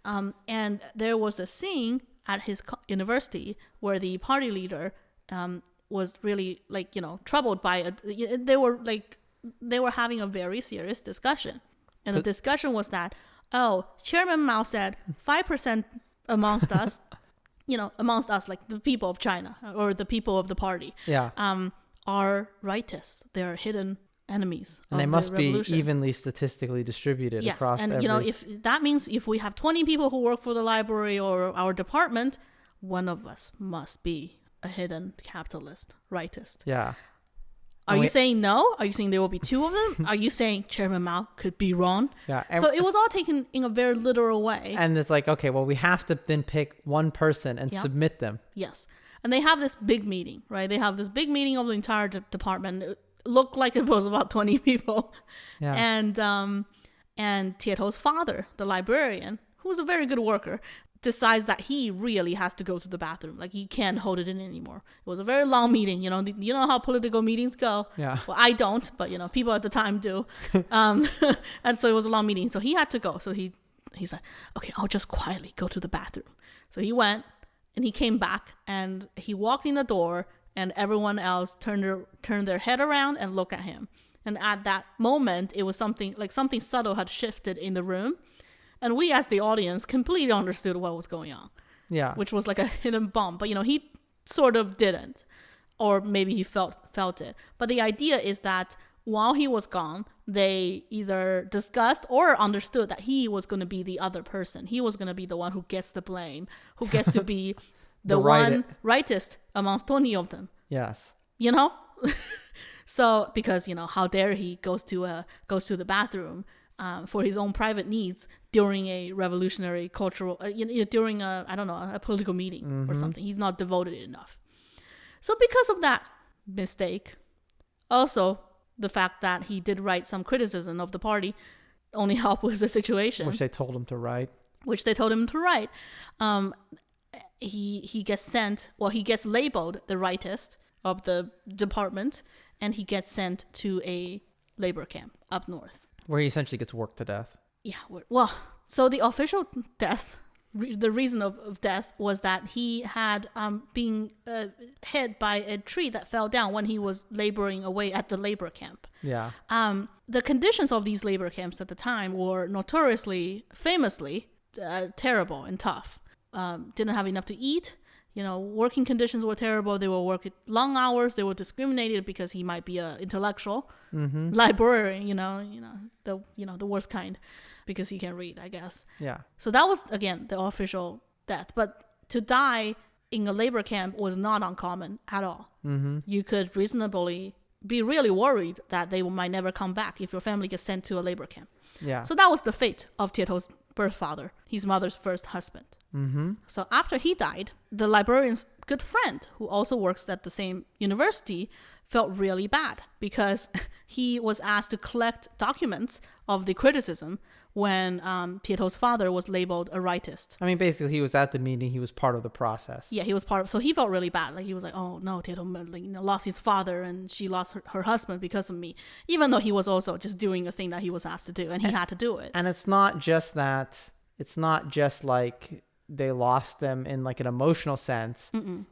And there was a scene at his university where the party leader was really, like, you know, troubled by they were having a very serious discussion. And the discussion was that, Chairman Mao said 5% amongst us, you know, amongst us, like the people of China or the people of the party, are rightists. They are hidden enemies of the revolution. And they must be evenly statistically distributed across every... Yes, and, you know, if that means if we have 20 people who work for the library or our department, one of us must be a hidden capitalist, rightist. Yeah. Are you saying no? Are you saying there will be 2 of them? Are you saying Chairman Mao could be wrong? Yeah. So it was all taken in a very literal way. And it's like, okay, well, we have to then pick one person and submit them. Yes. And they have this big meeting, right? They have this big meeting of the entire department. It looked like it was about 20 people. Yeah. And Tietou's father, the librarian, who's a very good worker, decides that he really has to go to the bathroom. Like, he can't hold it in anymore. It was a very long meeting. You know how political meetings go. Yeah. Well, I don't, but, you know, people at the time do. And so it was a long meeting. So he had to go. So he's like, okay, I'll just quietly go to the bathroom. So he went and he came back and he walked in the door and everyone else turned their head around and looked at him. And at that moment, it was something subtle had shifted in the room. And we, as the audience, completely understood what was going on. Yeah. Which was like a hidden bomb. But, you know, he sort of didn't. Or maybe he felt it. But the idea is that while he was gone, they either discussed or understood that he was going to be the other person. He was going to be the one who gets the blame, who gets to be the one rightist amongst 20 of them. Yes. You know? So, because, you know, how dare he goes to the bathroom for his own private needs during a revolutionary cultural, during a political meeting or something. He's not devoted enough. So because of that mistake, also the fact that he did write some criticism of the party only helped with the situation. Which they told him to write. He gets labeled the rightist of the department, and he gets sent to a labor camp up north. Where he essentially gets worked to death. Yeah. Well, so the official death, the reason of death was that he had been hit by a tree that fell down when he was laboring away at the labor camp. Yeah. The conditions of these labor camps at the time were famously terrible and tough. Didn't have enough to eat. You know, working conditions were terrible. They were working long hours. They were discriminated because he might be an intellectual librarian. The worst kind, because he can read, I guess. Yeah. So that was, again, the official death. But to die in a labor camp was not uncommon at all. You could reasonably be really worried that they might never come back if your family gets sent to a labor camp. Yeah. So that was the fate of Tietou's birth father, his mother's first husband. So after he died, the librarian's good friend, who also works at the same university, felt really bad because he was asked to collect documents of the criticism when Tietou's father was labeled a rightist. I mean, basically, he was at the meeting. He was part of the process. Yeah, he was part of. So he felt really bad. Like, he was like, "Oh no, Tietou lost his father, and she lost her husband because of me." Even though he was also just doing a thing that he was asked to do, and he had to do it. And it's not just that. It's not just like they lost them in like an emotional sense.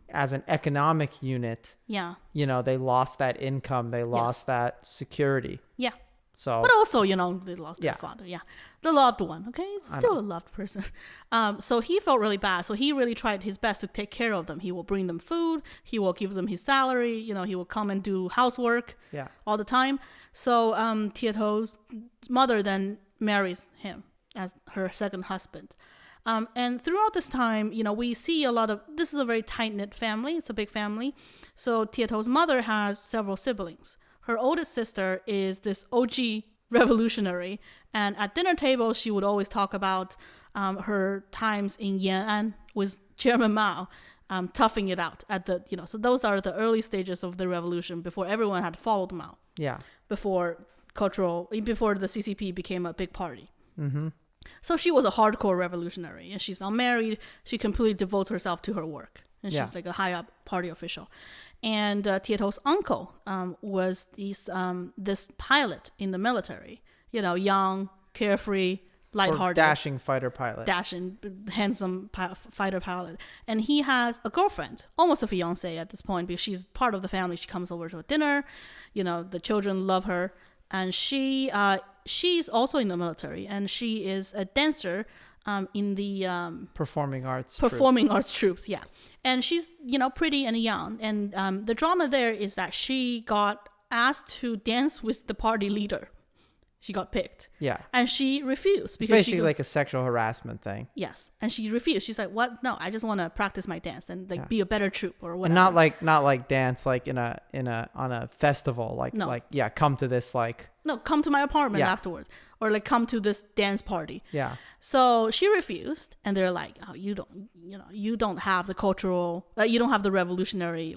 As an economic unit. Yeah. You know, they lost that income. They lost that security. Yeah. So, but also, you know, they lost their father. Yeah. The loved one. Okay. It's still a loved person. So he felt really bad. So he really tried his best to take care of them. He will bring them food. He will give them his salary. You know, he will come and do housework all the time. So Tietou's mother then marries him as her second husband. And throughout this time, you know, we see this is a very tight-knit family. It's a big family. So Tieto's mother has several siblings. Her oldest sister is this OG revolutionary, and at dinner table she would always talk about her times in Yan'an with Chairman Mao, toughing it out at the, so those are the early stages of the revolution before everyone had followed Mao. Yeah. Before the CCP became a big party. Mm-hmm. So she was a hardcore revolutionary, and she's not married. She completely devotes herself to her work, and she's like a high up party official. And Tieto's uncle was this pilot in the military, young, carefree, lighthearted, dashing fighter pilot, handsome fighter pilot. And he has a girlfriend, almost a fiancée at this point, because she's part of the family. She comes over to a dinner, the children love her, and she's also in the military, and she is a dancer in the performing arts troops. Yeah. And she's pretty and young, and the drama there is that she got asked to dance with the party leader. She got picked. Yeah. And she refused. Because it's basically like a sexual harassment thing. Yes. And she refused. She's like, what? No, I just want to practice my dance and be a better troop or whatever. And not like dance like on a festival. Come to this No, come to my apartment afterwards. Or come to this dance party. Yeah. So she refused, and they're like, oh, you don't have the cultural, you don't have the revolutionary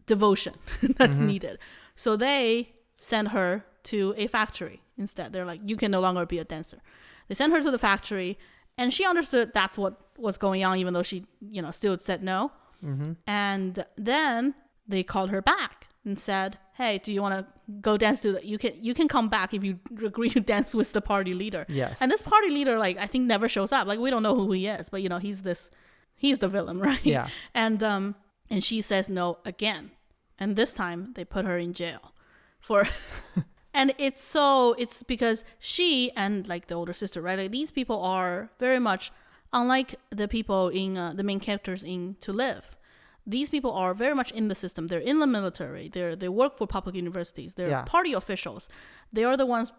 devotion that's needed. So they send her to a factory instead. They're like, you can no longer be a dancer. They sent her to the factory, and she understood that's what was going on, even though she, still said no. Mm-hmm. And then they called her back and said, hey, do you want to go dance to you can come back if you agree to dance with the party leader. Yes. And this party leader, I think never shows up. We don't know who he is, but he's the villain, right? Yeah. And she says no again. And this time they put her in jail and it's because she and the older sister, right? These people are very much unlike the people in the main characters in To Live. These people are very much in the system. They're in the military. They work for public universities. They're party officials. They are the ones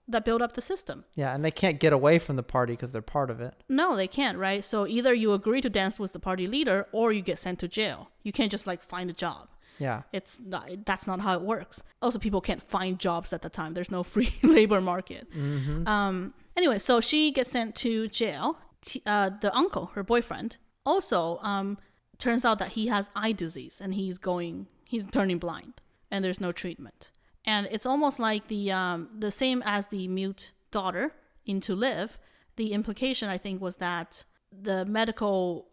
that build up the system. Yeah, and they can't get away from the party because they're part of it. No, they can't, right? So either you agree to dance with the party leader or you get sent to jail. You can't just find a job. Yeah. That's not how it works. Also, people can't find jobs at the time. There's no free labor market. Mm-hmm. Anyway, so she gets sent to jail. The uncle, her boyfriend, also turns out that he has eye disease, and he's turning blind, and there's no treatment. And it's almost like the same as the mute daughter in To Live. The implication, I think, was that the medical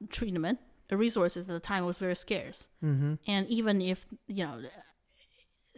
treatment, the resources at the time was very scarce. Mm-hmm. And even if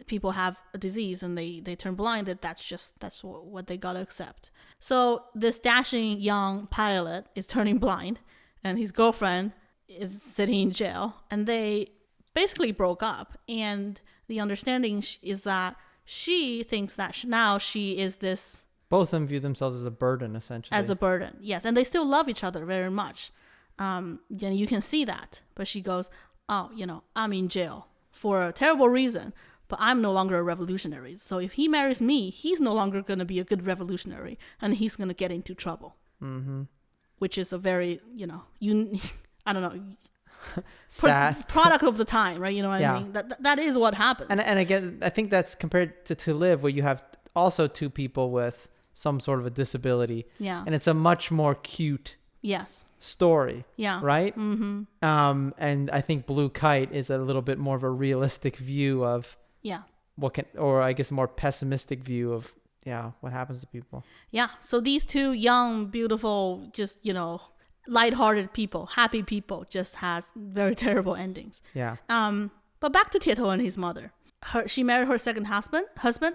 people have a disease and they turn blind, that's what they gotta accept. So this dashing young pilot is turning blind, and his girlfriend is sitting in jail, and they basically broke up. And the understanding is that she thinks that now she is this. Both of them view themselves as a burden, essentially. As a burden, yes, and they still love each other very much. And you can see that. But she goes, oh, I'm in jail for a terrible reason, but I'm no longer a revolutionary. So if he marries me, he's no longer going to be a good revolutionary, and he's going to get into trouble. Mm-hmm. Which is a very, I don't know, sad product of the time, right? You know what I mean? That is what happens. And again, I think that's compared to Live, where you have also two people with some sort of a disability. Yeah. And it's a much more cute story. Yeah. Right? Mm-hmm. And I think Blue Kite is a little bit more of a realistic view of or I guess a more pessimistic view of what happens to people. Yeah. So these two young, beautiful, just, lighthearted people, happy people, just has very terrible endings. Yeah. But back to Tieto and his mother. She married her second husband,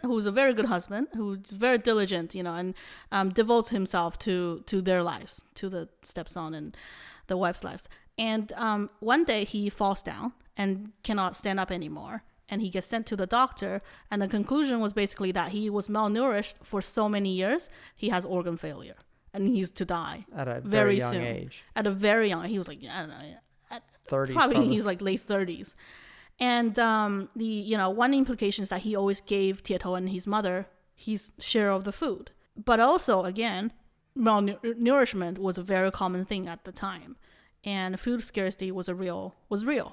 who's a very good husband, who's very diligent, and devotes himself to their lives, to the stepson and the wife's lives. And one day he falls down and cannot stand up anymore. And he gets sent to the doctor. And the conclusion was basically that he was malnourished for so many years, he has organ failure. And he's to die at a very young age. At a very young, he was I don't know, at 30s. Probably he's late 30s. And one implication is that he always gave Tieto and his mother his share of the food. But also, again, malnourishment was a very common thing at the time. and food scarcity was real,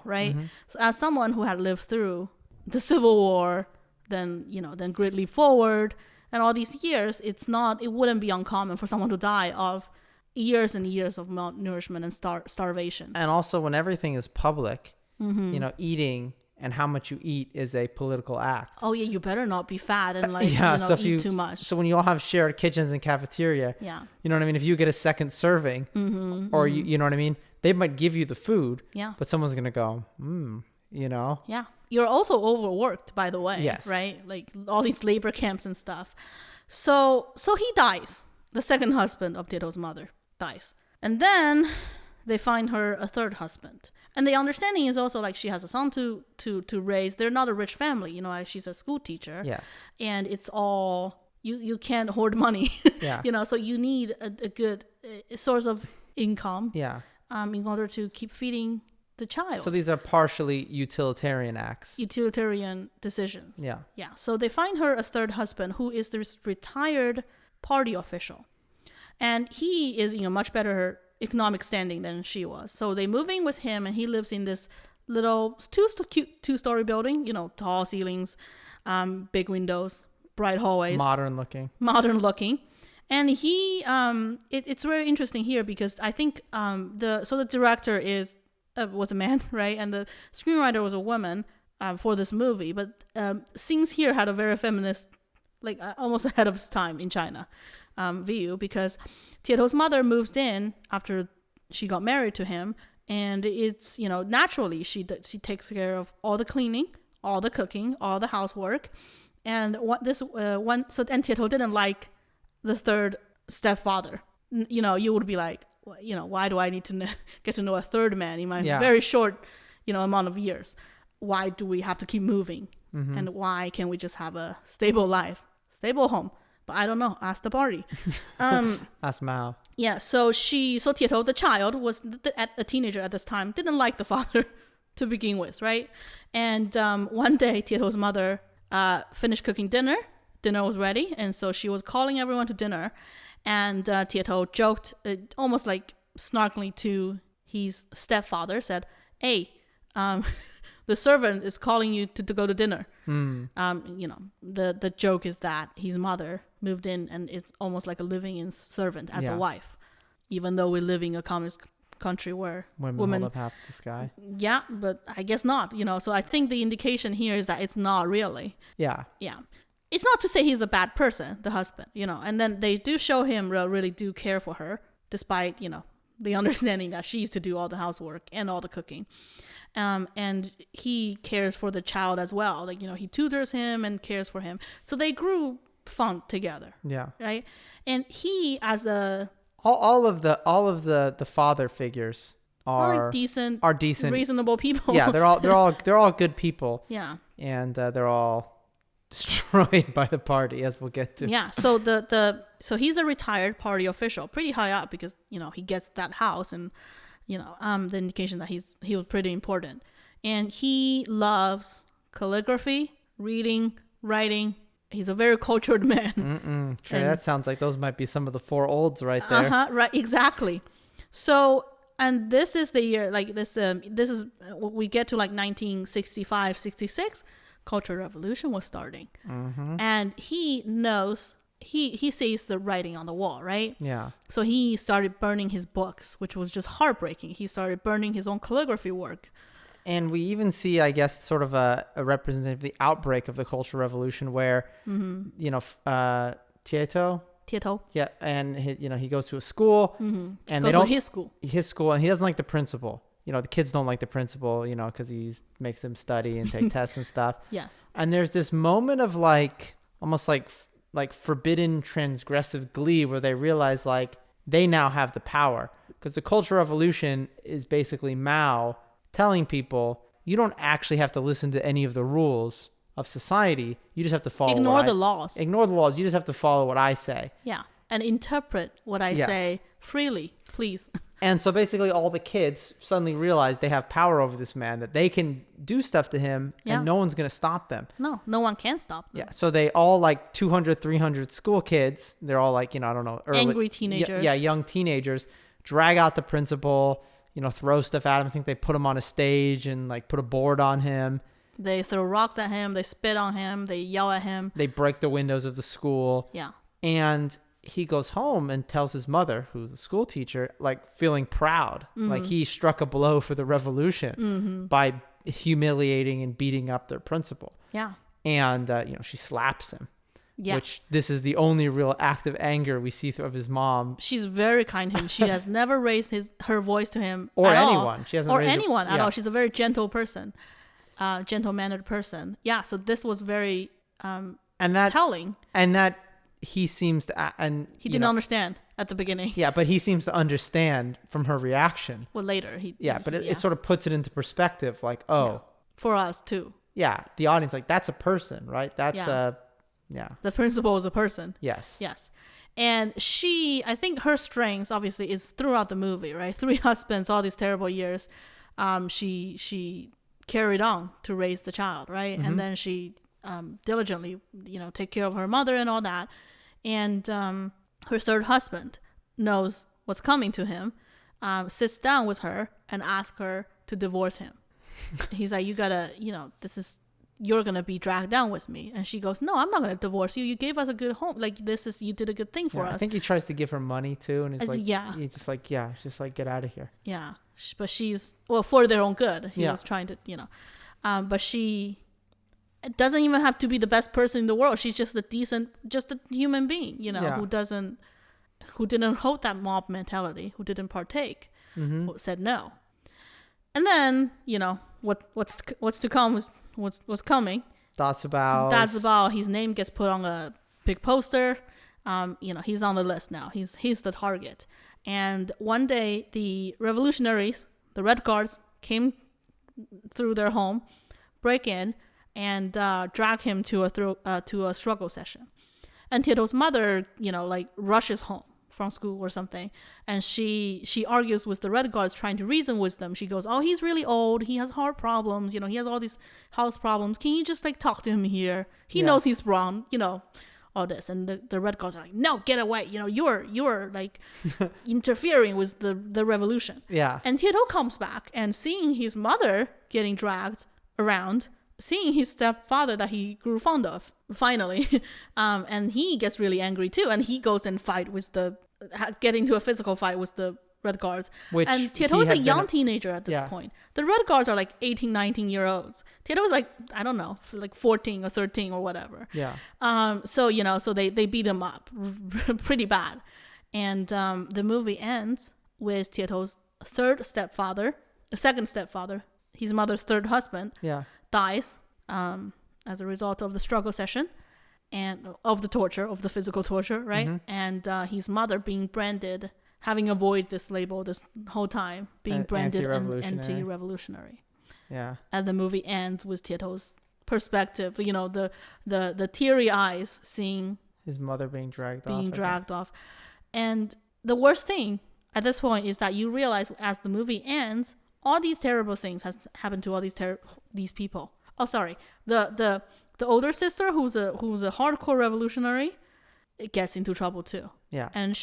right? So as someone who had lived through the Civil War, then Great Leap Forward, and all these years, it wouldn't be uncommon for someone to die of years and years of malnourishment and starvation. And also, when everything is public, eating and how much you eat is a political act. Oh yeah, you better not be fat and eat too much. So when you all have shared kitchens and cafeteria, you know what I mean? If you get a second serving, or you know what I mean? They might give you the food, but someone's going to go, Yeah. You're also overworked, by the way, right? Like all these labor camps and stuff. So he dies. The second husband of Tieto's mother dies. And then they find her a third husband. And the understanding is also like she has a son to raise. They're not a rich family, she's a school teacher. Yes. And it's all, you can't hoard money, so you need a good source of income in order to keep feeding the child. So these are partially utilitarian acts. Utilitarian decisions. Yeah. Yeah. So they find her a third husband who is this retired party official. And he is much better economic standing than she was. So they move in with him, and he lives in this little two-story building, tall ceilings, big windows, bright hallways. Modern looking. And he, it's very interesting here because I think the director was a man, right? And the screenwriter was a woman for this movie. But scenes here had a very feminist, like almost ahead of its time in China view, because Tieto's mother moves in after she got married to him, and it's naturally she takes care of all the cleaning, all the cooking, all the housework, and and Tieto didn't like the third stepfather. You would be like, why do I need to get to know a third man in my very short amount of years? Why do we have to keep moving? And why can't we just have a stable life, stable home? But I don't know. Ask the party. Ask Mao. Yeah. So Tieto, the child, was a teenager at this time, didn't like the father to begin with, right? And one day, Tieto's mother finished cooking dinner. Dinner was ready, and so she was calling everyone to dinner. And Tieto joked, almost like snarkily to his stepfather, said, "Hey, the servant is calling you to go to dinner." The joke is that his mother moved in, and it's almost like a living-in servant as a wife, even though we live in a communist country where women hold up half the sky. Yeah, but I guess not. So I think the indication here is that it's not really. Yeah. It's not to say he's a bad person, the husband, and then they do show him really do care for her, despite the understanding that she used to do all the housework and all the cooking. And he cares for the child as well. Like, he tutors him and cares for him. So they grew fond together. Yeah. Right. And he, as all of the father figures are decent, reasonable people. Yeah. They're all good people. Yeah. And they're all destroyed by the party, as we'll get to. Yeah. So so he's a retired party official, pretty high up, because, he gets that house, and the indication that he was pretty important. And he loves calligraphy, reading, writing. He's a very cultured man. Trey, that sounds like those might be some of the four olds right there. Right, exactly. So, and this is the year, like this is, we get to like 1965, 66, Cultural Revolution was starting. And he knows, he sees the writing on the wall, right? Yeah. So he started burning his books, which was just heartbreaking. He started burning his own calligraphy work. And we even see, I guess, sort of a representative of the outbreak of the Cultural Revolution, where, Tieto. Yeah, and he goes to a school, and they don't his school, and he doesn't like the principal. The kids don't like the principal, because he makes them study and take tests and stuff. Yes. And there's this moment of almost like forbidden transgressive glee, where they realize they now have the power, because the Cultural Revolution is basically Mao telling people, you don't actually have to listen to any of the rules of society. You just have to follow Ignore the laws. You just have to follow what I say. Yeah. And interpret what I say freely, please. And so basically all the kids suddenly realize they have power over this man, that they can do stuff to him and no one's going to stop them. No one can stop them. Yeah. So they all 200, 300 school kids, they're all I don't know. Angry teenagers. Yeah, young teenagers, drag out the principal, throw stuff at him. I think they put him on a stage and like put a board on him. They throw rocks at him. They spit on him. They yell at him. They break the windows of the school. Yeah. And he goes home and tells his mother, who's a school teacher, like feeling proud. Like he struck a blow for the revolution by humiliating and beating up their principal. Yeah. And, she slaps him. Yeah. Which this is the only real act of anger we see of his mom. She's very kind to him. She has never raised her voice to him or at anyone. All. She hasn't or raised anyone at all. She's a very gentle person, gentle-mannered person. Yeah. So this was very telling. And that he seems to, and he didn't understand at the beginning. Yeah, but he seems to understand from her reaction. Well, later it sort of puts it into perspective. Like, for us too. Yeah, the audience, like, that's a person, right? That's The principal is a person. Yes. And I think her strengths obviously is throughout the movie, right? 3 husbands, all these terrible years. She carried on to raise the child, right? And then she diligently, take care of her mother and all that. And her 3rd husband knows what's coming to him, sits down with her and asks her to divorce him. He's like, you gotta, you're gonna be dragged down with me. And she goes, no, I'm not gonna divorce you. You gave us a good home. Like, you did a good thing for us. I think he tries to give her money too, and it's like, he's just like, get out of here. Yeah, but she's, for their own good. He was trying to, but she doesn't even have to be the best person in the world. She's just just a human being, who didn't hold that mob mentality, who didn't partake, who said no. And then, what's to come was what's coming. That's about his name gets put on a big poster. He's on the list now. He's the target. And one day the revolutionaries, the Red Guards, came through their home, break in, and drag him to a struggle session. And Tieto's mother, rushes home from school or something, and she argues with the Red Guards, trying to reason with them. She goes, oh, he's really old, he has heart problems, he has all these house problems, can you just talk to him here? He knows he's wrong, all this. And the Red Guards are like, no, get away, you're like interfering with the revolution. And Tieto comes back, and seeing his mother getting dragged around, seeing his stepfather that he grew fond of, finally, and he gets really angry too, and he goes and get into a physical fight with the Red Guards. And Tieto is a young teenager at this point. The Red Guards are like 18, 19-year-olds. Tieto is like, I don't know, like 14 or 13 or whatever. So they beat him up pretty bad. And the movie ends with Tieto's second stepfather, his mother's 3rd husband, dies as a result of the struggle session and of the physical torture, right? And his mother being branded, having avoided this label this whole time, being branded anti-revolutionary. And the movie ends with Tieto's perspective, the teary eyes, seeing his mother being dragged off. And the worst thing at this point is that you realize, as the movie ends, all these terrible things has happened to all these people. Oh, sorry. The older sister, who's a hardcore revolutionary, it gets into trouble too. And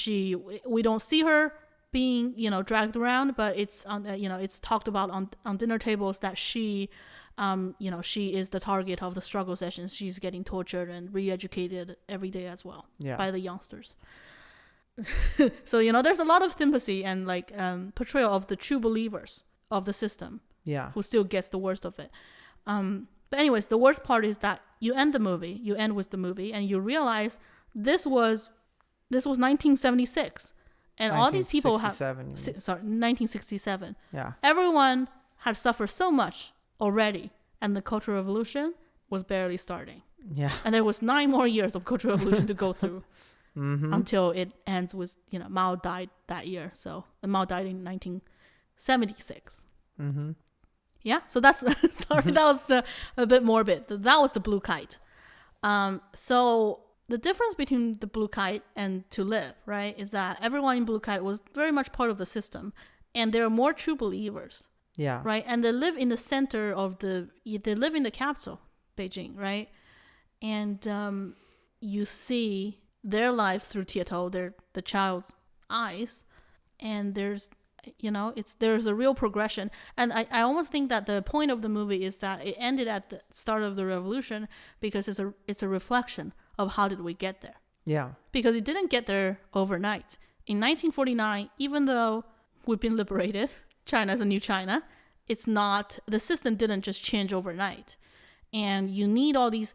we don't see her being dragged around, but it's it's talked about on dinner tables that she is the target of the struggle sessions. She's getting tortured and re-educated every day as well by the youngsters. So there's a lot of sympathy and portrayal of the true believers of the system, who still gets the worst of it. But anyways, the worst part is that you end with the movie, and you realize this was 1976, and all these people have 1967. Everyone had suffered so much already, and the Cultural Revolution was barely starting. And there was 9 more years of Cultural Revolution to go through. Until it ends with Mao died that year. So Mao died in 1976. So that's sorry, that was a bit morbid. That was the Blue Kite. So the difference between the Blue Kite and To Live, right, is that everyone in Blue Kite was very much part of the system, and there are more true believers. Right, and they live in the center of they live in the capital, Beijing, right, and you see their lives through Tieto, the child's eyes, and there's there's a real progression. And I almost think that the point of the movie is that it ended at the start of the revolution because it's a reflection of how did we get there. Yeah. Because it didn't get there overnight. In 1949, even though we've been liberated, China's a new China, the system didn't just change overnight. And you need all these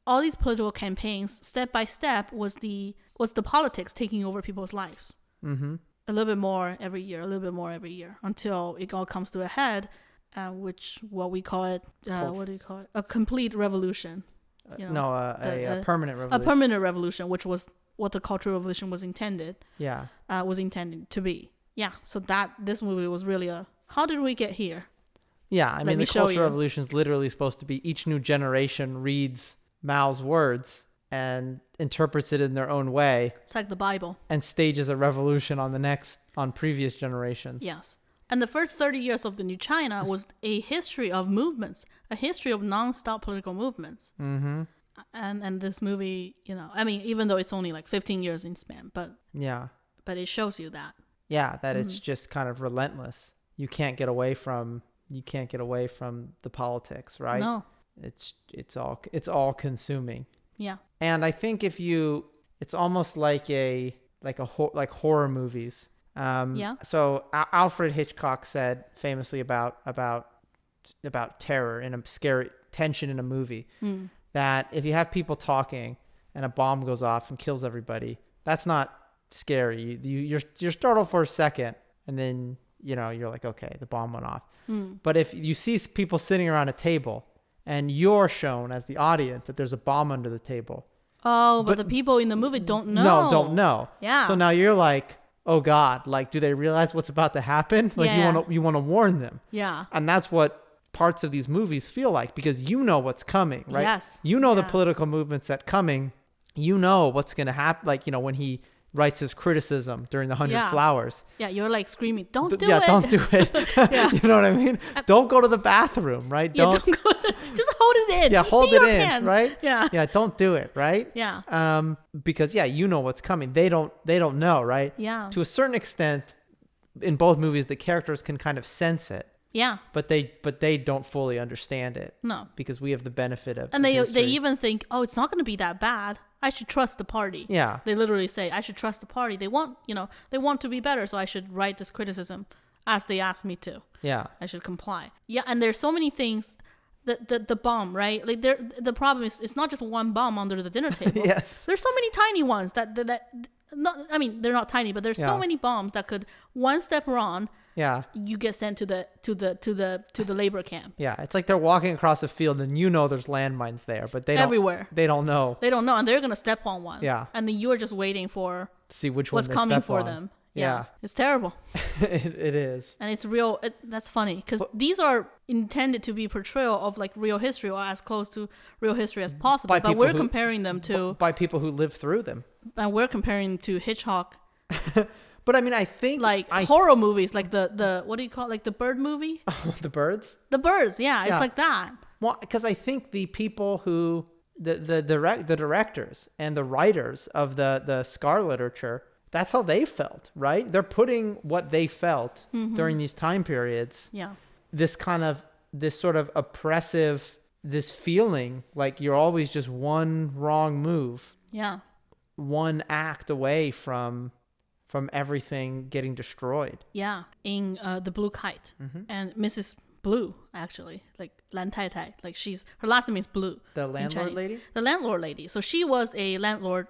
political campaigns. Step by step was the politics taking over people's lives. Mm-hmm. A little bit more every year, until it all comes to a head, what we call it, what do you call it? A complete revolution. A permanent revolution. A permanent revolution, which was what the Cultural Revolution was intended. Yeah. Was intended to be. Yeah. So this movie was really how did we get here? Yeah. I mean, the Cultural Revolution is literally supposed to be each new generation reads Mao's words and interprets it in their own way. It's like the Bible. And stages a revolution on previous generations. Yes. And the first 30 years of the New China was a history of movements, a history of non-stop political movements. Mm-hmm. And this movie, even though it's only like 15 years in span, but it shows you that. Yeah, that it's just kind of relentless. You can't get away from the politics, right? No. It's all consuming. Yeah. And I think it's almost like horror movies. So Alfred Hitchcock said famously about terror and a scary tension in a movie that if you have people talking and a bomb goes off and kills everybody, that's not scary. You're startled for a second and then you're like, okay, the bomb went off. But if you see people sitting around a table and you're shown as the audience that there's a bomb under the table. Oh, but the people in the movie don't know. No, don't know. Yeah. So now you're like, oh God, like, do they realize what's about to happen? Like you want to warn them. Yeah. And that's what parts of these movies feel like because you know what's coming, right? Yes. You know the political movements that coming. You know what's going to happen. Like, when he writes his criticism during the 100 Flowers. Yeah, you're like screaming, don't do it. Yeah, don't do it. You know what I mean? Don't go to the bathroom, right? Don't go. Just hold it in. Yeah, just hold it in, pants. right? Yeah. Yeah, don't do it, right? Yeah. Because you know what's coming. They don't know, right? Yeah. To a certain extent, in both movies, the characters can kind of sense it. Yeah. But they don't fully understand it. No. Because we have the benefit of. And they even think, oh, it's not going to be that bad. I should trust the party. Yeah. They literally say, I should trust the party. They want to be better, so I should write this criticism as they ask me to. Yeah. I should comply. Yeah, and there's so many things. The bomb, right? Like the problem is it's not just one bomb under the dinner table. Yes. There's so many tiny ones that not. I mean, they're not tiny, but there's so many bombs that could one step wrong. Yeah. You get sent to the labor camp. Yeah, it's like they're walking across a field and there's landmines there, but they don't. Everywhere. They don't know. They don't know, and they're gonna step on one. Yeah. And then you're just waiting for see which one what's coming for on. them. Yeah. It's terrible. it is. And it's real. That's funny because these are intended to be portrayal of like real history or as close to real history as possible. But we're comparing them to by people who lived through them. And we're comparing to Hitchcock. But I mean, I think like horror movies, like the what do you call it? Like the bird movie? The birds? The birds, yeah. It's like that. Well, because I think the people who the directors and the writers of the Scar literature, that's how they felt, right? They're putting what they felt during these time periods. Yeah. This sort of oppressive, this feeling like you're always just one wrong move. Yeah. One act away from everything getting destroyed. Yeah. In the Blue Kite. And Mrs. Blue, actually, like Lan Tai Tai, like her last name is Blue. The landlord lady? The landlord lady. So she was a landlord,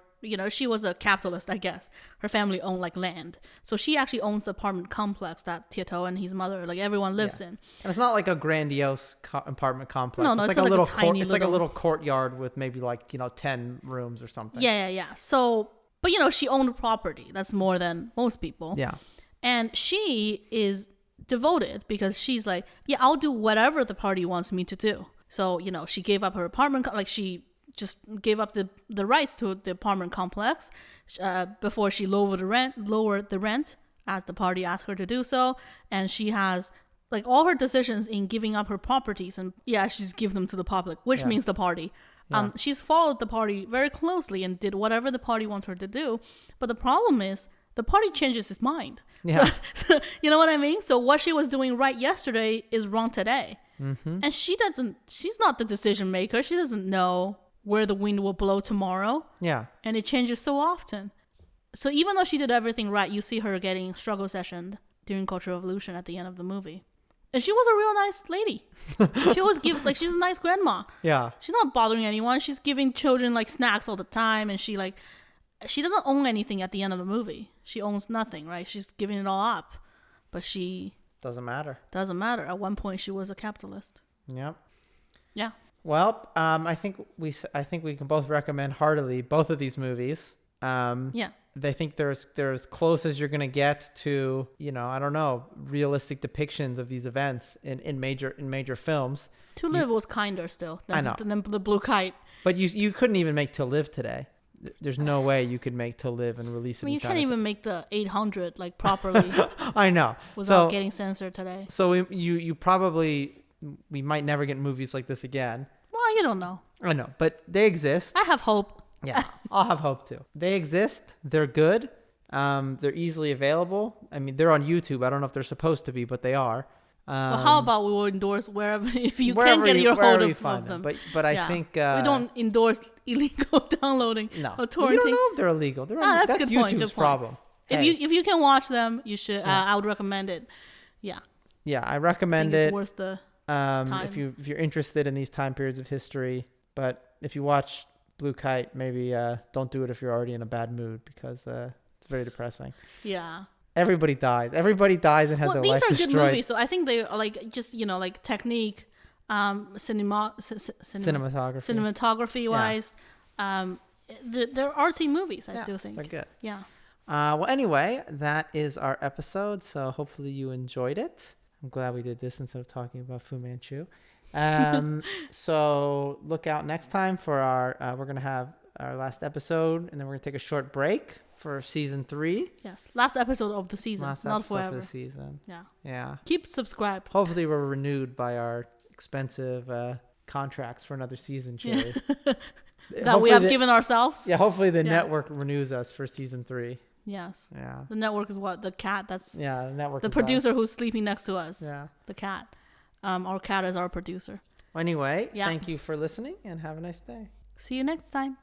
she was a capitalist, I guess. Her family owned like land. So she actually owns the apartment complex that Tieto and his mother, like everyone lives in. And it's not like a grandiose apartment complex. No, it's like a little tiny it's like a little courtyard with maybe like, 10 rooms or something. Yeah. So, but she owned property. That's more than most people. Yeah. And she is devoted because she's like, yeah, I'll do whatever the party wants me to do. So, she gave up her apartment, like she just gave up the rights to the apartment complex before she lowered the rent as the party asked her to do so. And she has like all her decisions in giving up her properties and she's given them to the public, which means the party. Yeah. She's followed the party very closely and did whatever the party wants her to do. But the problem is the party changes its mind. Yeah. So, you know what I mean? So what she was doing right yesterday is wrong today. Mm-hmm. And she's not the decision maker. She doesn't know where the wind will blow tomorrow. Yeah. And it changes so often. So even though she did everything right, you see her getting struggle sessioned during Cultural Revolution at the end of the movie. And she was a real nice lady. She always gives, like, she's a nice grandma. Yeah. She's not bothering anyone. She's giving children, like, snacks all the time. And she doesn't own anything at the end of the movie. She owns nothing, right? She's giving it all up. But she... Doesn't matter. At one point, she was a capitalist. Yep. Yeah. Well, I think we can both recommend heartily both of these movies. Yeah. They think they're as close as you're gonna get to, I don't know, realistic depictions of these events in major films. To Live was kinder still than the Blue Kite. But you couldn't even make To Live today. There's no way you could make To Live and release it. I mean, you can't even make the 800 like properly. I know. Without getting censored today. So we might never get movies like this again. Well, you don't know. I know, but they exist. I have hope. Yeah, I'll have hope too. They exist. They're good. They're easily available. I mean, they're on YouTube. I don't know if they're supposed to be, but they are. Well, how about we will endorse wherever if you can get your hold of them. But I think we don't endorse illegal downloading or torrenting. You don't know if they're illegal. That's good YouTube's point. problem. If you can watch them, you should. I would recommend it. Yeah. Yeah, I recommend it. It's worth the time. If you're interested in these time periods of history, but if you watch Blue Kite, maybe don't do it if you're already in a bad mood because it's very depressing. Yeah. Everybody dies and has their life destroyed. These are good movies, so I think they are like just like technique, cinematography wise. They're artsy movies. I still think they're good. Yeah. Well, anyway, that is our episode. So hopefully you enjoyed it. I'm glad we did this instead of talking about Fu Manchu. So look out next time for we're going to have our last episode, and then we're going to take a short break for season 3. Yes. Last episode of the season. Not forever. For the season. Yeah. Yeah. Keep subscribed. Hopefully we're renewed by our expensive contracts for another season, Cherry. That we have given ourselves. Yeah. Hopefully the network renews us for season 3. Yes. Yeah. The network is what? The cat. The network. The producer who's sleeping next to us. Yeah. The cat. Our cat is our producer. Anyway, thank you for listening and have a nice day. See you next time.